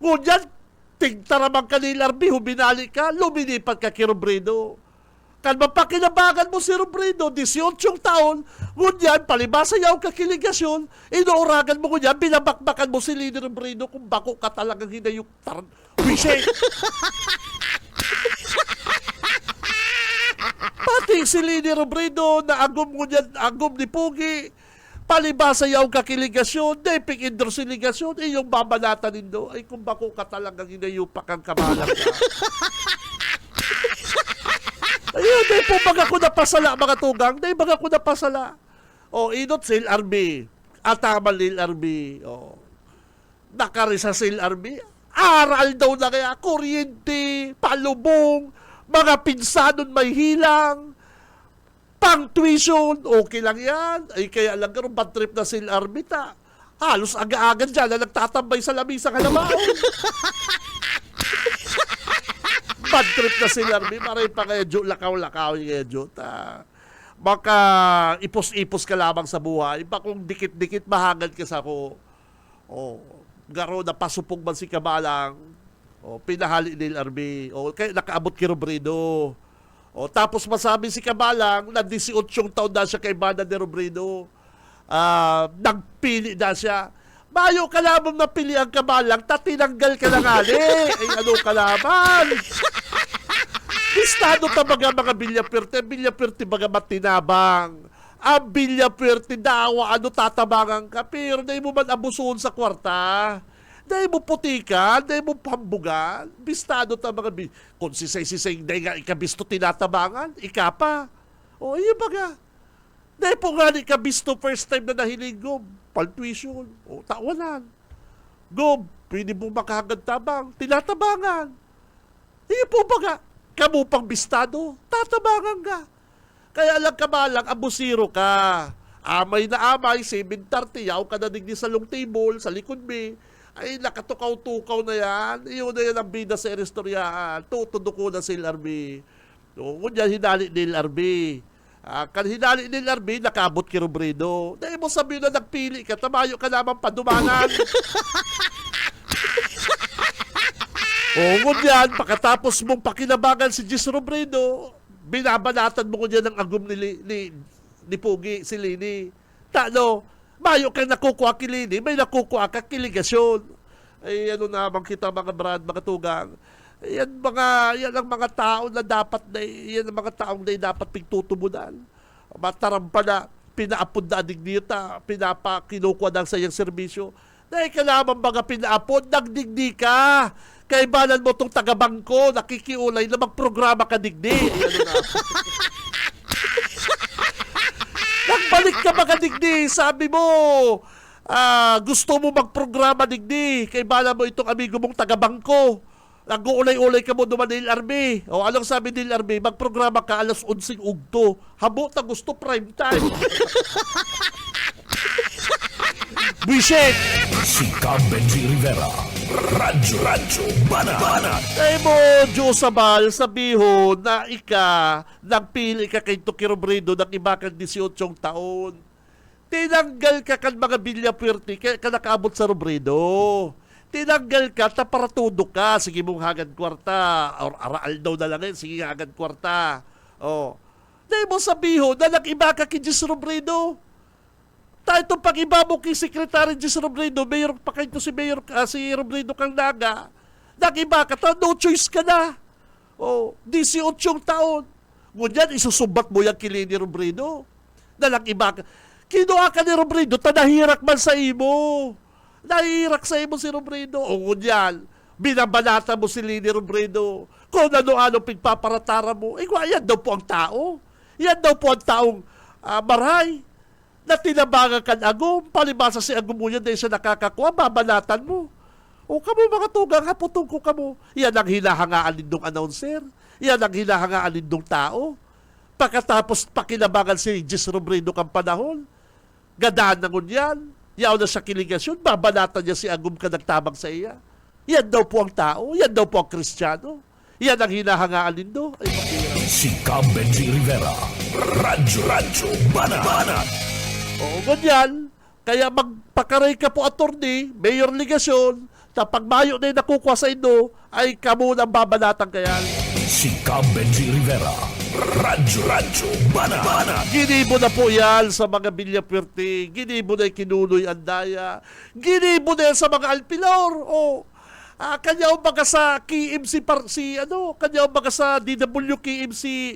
ngunyan, tingtaramang kanila, binali ka, luminipat ka kay Robredo. Kan mapakinabangan mo si Robredo, 18 taon, ngunyan, palibasa yaw kakiligasyon, inuuragan mo ngunyan, binabakbakan mo si Lini Robredo kung bako ka talagang hinayok wishe. Pati si Lini Robredo na agum ngunyan, agum ni Pugi, palibasa yaw kakiligasyon, deping indor siligasyon, iyong babalatan nindo, ay kung bako ka talagang hinayupak ang kamalang ka. Ayun, dahil po baga ko napasala, mga tugang, dahil baga ko napasala. O, inot sa LRB, ataman ni LRB, o, nakarisa sa LRB, aral daw na kaya, kuryente, palubong, mga pinsanon may hilang, pang tuition, okay lang yan. Ay kaya lang karoon, bad trip na si LRB ta. Halos aga-agan dyan na nagtatambay sa lamisa kalamaon. Bad trip na si LRB, maray pa kaya jo, lakaw-lakaw kaya jo ta. Baka ipos-ipos ka lamang sa buhay, baka kung dikit-dikit mahagad ka sa ko. Oh, garo na pasupog man si Kabalang. Oh, pinahali ni LRB. Oh, kaya nakaabot kay Robredo. O, tapos masabi si Kabalang na 18 taon na siya kay Banda de Robredo. Nagpili na siya. Bayo ka lamang napili ang Kabalang, tatinanggal ka na nga Ay ano ka naman? Listado ta mga bilya puwerte baga matinabang. Ang bilya puwerte dawa, ano tatabangan ka, pero na mo man abusuon sa kwarta. Dahil mo putikan, dahil mo pambugan, bistado ta mga kung sisay-sisay, dahil nga ikabisto tinatabangan, ikapa. O, iyo baga. Dahil po nga ikabisto first time na nahiling gob, paltuition, o tawanan. Gob, pwede mo makahagad tabang, tinatabangan. Iyo po baga, kamu pang bistado, tatabangan ka. Kaya lang Kabalang, abusiro ka. Amay na amay, 7:30, yaw ka na digdi sa long table, sa likod me. Ay, nakatukaw-tukaw na yan. Iyon na yan ang bida sa erestoryahan. Tutundo ko na si LRB. O, kunyan hinali ni LRB. Kan hinali ni Larbi, nakabot kay Robredo. Dahil mo sabihin na nagpili ka, tamayo ka naman padumanan. Ngunyan, pagkatapos mong pakinabangan si Jis Robredo, binabanatan mo ko ng agum ni Pugi, si Lini. Tano, mayo kang nakukuha ki Lini, may nakukuha ka kiligasyon. Ay ano naman kita mga brad, mga tugang. Yan ang mga tao na dapat yan ang mga taong na dapat pigtutubunan. Matarampa na pinaapod na adignita, kinukuha ng sayang serbisyo. Dahil ka naman mga pinaapod, nagdigdi ka. Kaibanan mo tong taga-bangko, nakikiulay na magprograma ka digdi. Ayan na. Nagbalik ka mga digdi, sabi mo, gusto mo magprograma digdi. Kaibanan mo itong amigo mong taga-bangko. Nag-uulay-ulay ka mo naman ni LRB. O anong sabi ni LRB? Magprograma ka alas 11 ugto. Habo na gusto prime time. Buisit! Si Benji Rivera. Radyo Banat. Ay mo, Josabal, sabiho na nagpili ka kay Toki Robredo ng iba kang 18 taon. Tinanggal ka kan mga Villa Puerte ka nakaabot sa Robredo. Tinanggal ka, taparatudo ka. Sige mong hagad kwarta. Or araal daw na lang sige hagad kwarta. Dahil mo sabiho na nag-iba ka kay Jis Robredo. Tayo itong pag-iba mo kay Secretary Jis Robredo, Mayor pa kayo si Robredo kang naga. Nag-iba ka, no choice ka na. 18 taon. Ngunyan, isusumbat mo yan kay Leni Robredo. Na nag-iba ka. Kinuha ka ni Robredo, tanahirak man sa imo. Nahirak sa imo si Robredo. Ngunyan, binabanata mo si Leni Robredo. Kung ano-ano pigpaparatara mo. Yan daw po ang tao. Yan daw po ang taong maray. Na tinabangan kan agum, palibasa si agum mo yan dahil siya nakakakuha, babanatan mo. Kamo mga tugang, haputong ko kamo. Yan ang hinahangaan nindong announcer. Yan ang hinahangaan nindong tao. Pagkatapos pakinabangan si Jis Robredo kang panahon, gadaan na ngunyan, yaw na sa kiligasyon, babanatan niya si agum ka nagtabang sa iya. Yan daw po ang tao, yan daw po ang Kristiyano. Yan ang hinahangaan nindo. Si Benji Rivera. Radyo Banat. Ganyan. Kaya magpakaray ka po attorney, mayor ligasyon, tapag mayo na yung nakukuha sa inyo, ay kamo nang babanatan kayan. Si Benji Rivera. Radyo Banat. Ginibo na po yan sa mga Villa Puerte. Ginibo na yung Kinuloy Andaya. Ginibo na yan sa mga Alpilor. Kanya umaga sa KMC, kanya umaga sa DW KMC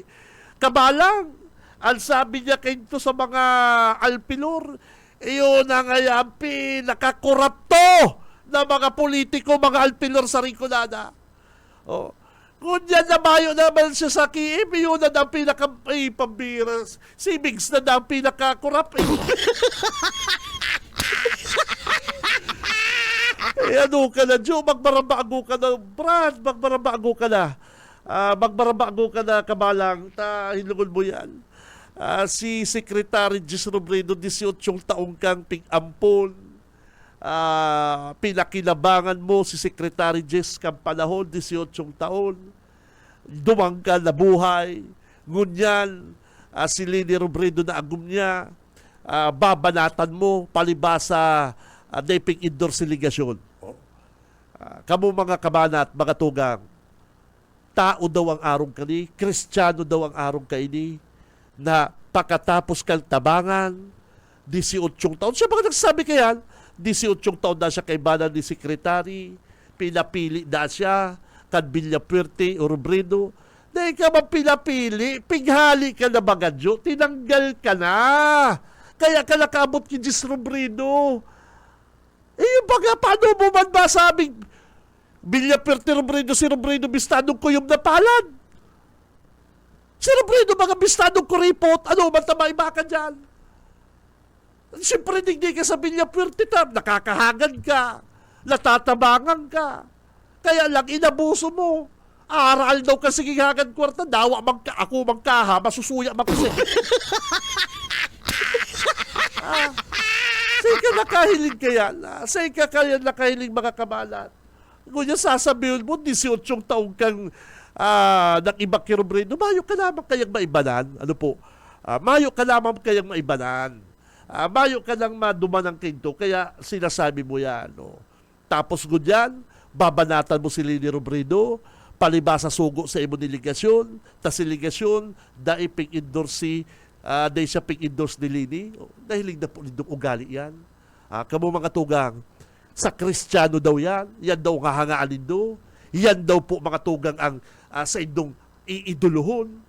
Kabalang. Ang sabi niya kayo sa mga Alpilor, iyon ang ayampi, nakakorapto na mga politiko, mga Alpilor sa Rinconada. Kung yan namayo naman siya sa KM, iyon na ang pambiras. Si Migs na ang pinakakorap. Ano ka na, Joe? Magbarambago ka na, Brad. Magbarambago ka na. Magbarambago ka na, Kabalang. Hilungon mo yan. Si Secretary Jis Robredo, 18 taong kang pig-ampon. Pinakinabangan mo si Secretary Jis kang panahon, 18 taon. Dumangka na buhay. Ngunyan, si Leni Robredo na agum niya, babanatan mo, palibasa, daiping indoor siligasyon. Kamu mga kabanat, mga tugang, tao daw ang arong kani, Kristiyano daw ang arong kaini, na pagkatapos kang tabangan, 18 taon. Siya mga nagsasabi kayan, 18 taon na siya kaibanan ni Secretary, pinapili na siya, kan Villa Puerte o Robredo. Dahil ka man pinapili, pighali ka na bagadyo, tinanggal ka na. Kaya ka nakabot kay Jis Robredo. Yung baga, paano mo man ba sabing Villa Puerte Robredo, si Robredo bistadong kuyom na palad? Si Robredo, mga bistadong kuripot, ano man tamay baka dyan? Siyempre, hindi ka sa Villa Puerte, nakakahagad ka, natatabangan ka. Kaya lang, inabuso mo. Aral daw kasi hagad kwarta, dawa ako magkaha, masusuya makusin. Say ka nakahiling kaya na. Say ka kaya nakahiling mga kabalat. Kung sasabihin mo, 18 taong kang nag-iba kay Robredo, mayo ka naman kayang maibanan. Ano po? Mayo ka lamang kayang maibanan. Mayo ka lang madumanang kinto, kaya sinasabi mo yan. No? Tapos gudyan, babanatan mo si Lini Robredo, palibasa sugo sa imo niligasyon, tas iligasyon, dahil ping-endorse dahil siya ping-endorse ni Lini. Dahil na po nindong ugali yan. Kamo mga tugang, sa Kristiyano daw yan daw nga hangaan nindo, yan daw po mga tugang ang sa indong iiduluhon.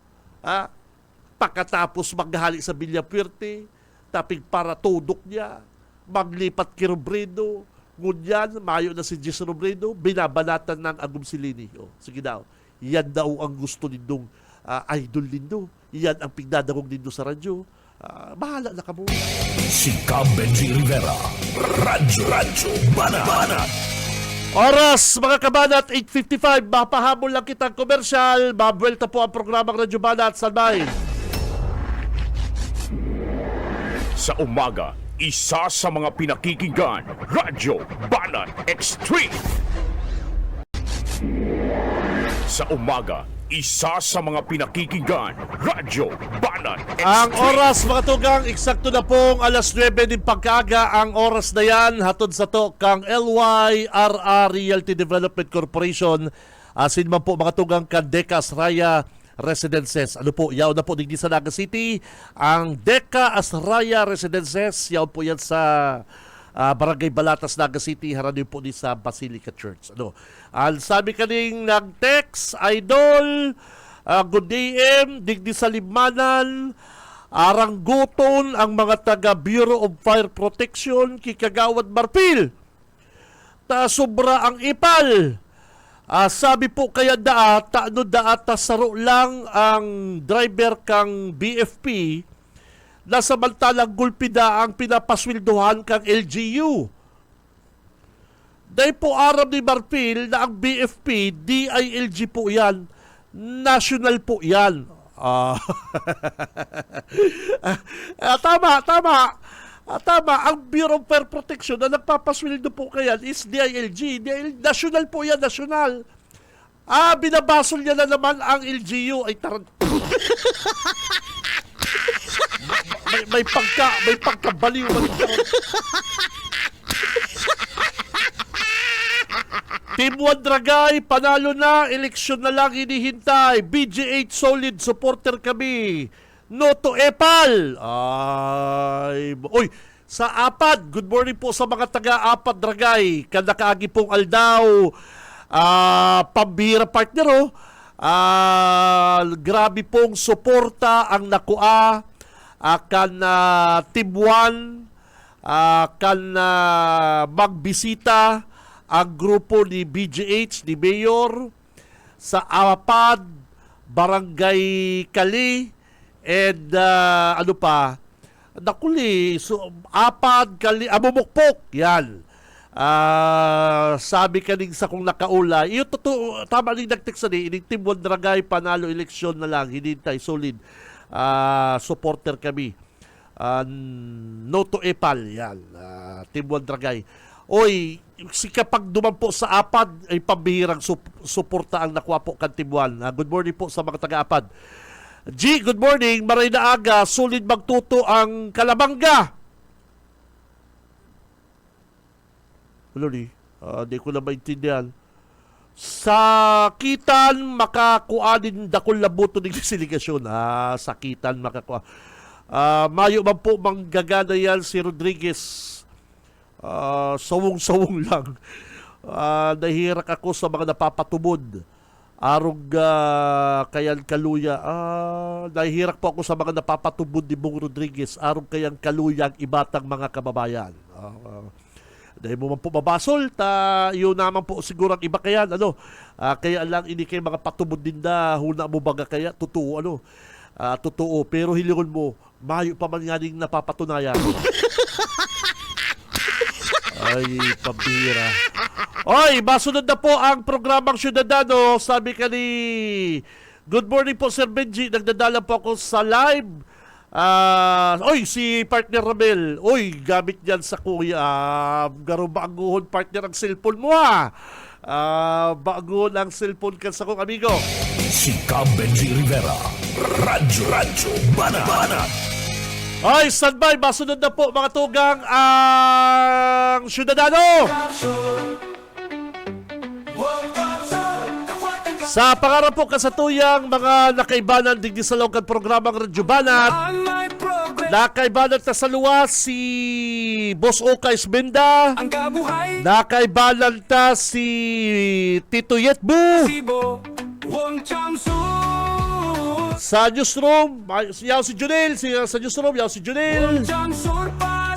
Pagkatapos maghali sa Villapuerte, taping para tudok niya, maglipat kay Robredo, ngunyan, mayo na si Jess Robredo, binabanatan ng Agum si Lini. Sige daw, yan daw ang gusto nindong idol nindo. Yan ang pigdadagog nindo sa radyo. Bahala na kamo. Si Cab Benji Rivera. Radyo Banat. Oras, mga kabanat, 8:55. Mapahabol lang kitang komersyal. Mabuelta po ang programang Radyo Banat. Salbay. Sa umaga, isa sa mga pinakikinggan, Radyo Banat Extreme. Sa umaga, isa sa mga pinakikinggan, Radyo Banat Extreme. Ang oras, mga tugang, eksakto na pong alas 9 din pagkaaga. Ang oras na yan, hatod sa to kang LYRR Realty Development Corporation. Asin man po mga tugang kan Decas Raya Residences. Ano po, yaw na po digdi sa Naga City. Ang Decas Raya Residences, yaw po yan sa Barangay Balatas, Naga City, haranin po ni sa Basilica Church. Ano? Ang sabi kaning nag-text, Idol, good AM, digdi sa Limanan, arangguton ang mga taga Bureau of Fire Protection, kikagawad Marpil. Ta sobra ang ipal. Sabi po kaya taano ta saro lang ang driver kang BFP, na samantalang gulpida ang pinapaswildohan kang LGU. Dahil po aram ni Marpil na ang BFP, DILG po yan, national po yan. Tama. Ang Bureau of Fire Protection na nagpapaswildo po kaya is DILG. National po yan, national. Binabasol niya na naman ang LGU. Ay, may pagkabaliw man. Team 1 Dragay, panalo na, eleksyon na lang hinihintay. BG8 solid supporter kami. No to Epal. Sa Apad, good morning po sa mga taga-Apad Dragay. Kadakaagi pong Aldaw. Pambira partner grabe pong suporta ang nakua akan Team 1 akan magbisita ang grupo ni BGH, ni Mayor sa Apad, Barangay Kali, and Apad, Kali, Amumukpok, yan. Sabi kaning sa kong nakaula, yung totoo, tama rin nag-text na ining Team 1 Dragay, panalo eleksyon na lang, hinintay, solid. Supporter kami. No to Epal, yan. Team 1 Dragay. Oy, kapag dumampo sa Apad, ay pambihirang suporta ang nakuha po kan Team 1. Good morning po sa mga taga-Apad. G, good morning. Maray na aga, solid magtuto ang Kalabanga. Ano ni? Di ko na maintindihan. Sakitan makakuanin dakol labuto ng siligasyon. Sakitan makakuha. Mayo man po manggagana yan si Rodriguez. Sawong-sawong lang. Nahirak ako sa mga napapatubod. Arog kayan kaluya. Nahirak po ako sa mga napapatubod ni Bong Rodriguez. Arog kayan kaluya ang ibatang mga kababayan. Dahil mo man po mabasol, yun naman po siguro ang iba kaya, kaya lang ini kay mga patubod din na, huna mo baga kaya, totoo, totoo, pero hilingon mo, mayo pa man nga ding napapatunayan. Ay, pabira. Oy, masunod na po ang programang Syudadano, sabi ka ni, good morning po Sir Benji, nagdadala po ako sa live. Si partner Ramel. Gamit yan sa kuya. Garo baguhon partner ang cellphone mo baguhon ang cellphone ka sa kong amigo. Si Benji Rivera. Radyo Banat. Ay, standby, masunod na po mga tugang ang Syudadano. Sa pangarap po kasatuyang mga nakaibanan digdi sa loob ng programang Radyo Banat, nakaibanan ta sa luwas si Boss Oka Isbenda, nakaibanan ta si Tito Yetbu, sa newsroom, yaw si Junel, sa newsroom, yaw si Junel.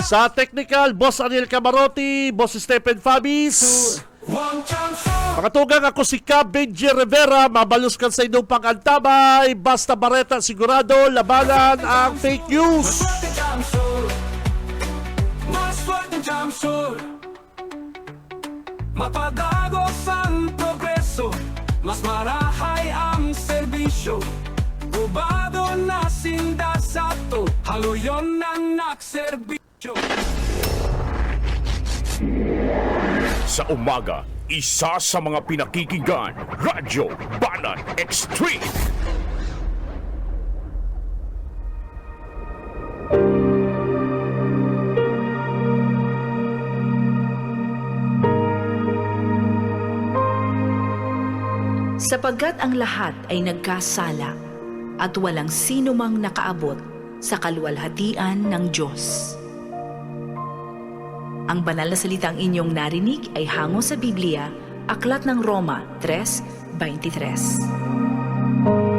Sa technical, Boss Ariel Camarotti, Boss Stephen Fabis. Mga tugang, ako si Benji Rivera, mabalos ka sa inyong pag-antabay, basta bareta sigurado, labanan ang fake news. Mapagagos ang progreso, mas marahay ang serbisyo. Bubado na sindasato, haluyon ng nakserbisyo. Sa umaga, isa sa mga pinakikinggan, Radyo Banat Extreme. Sapagkat ang lahat ay nagkasala at walang sino mang nakaabot sa kaluwalhatian ng Diyos. Ang banal na salitang inyong narinig ay hango sa Biblia, Aklat ng Roma 3:23.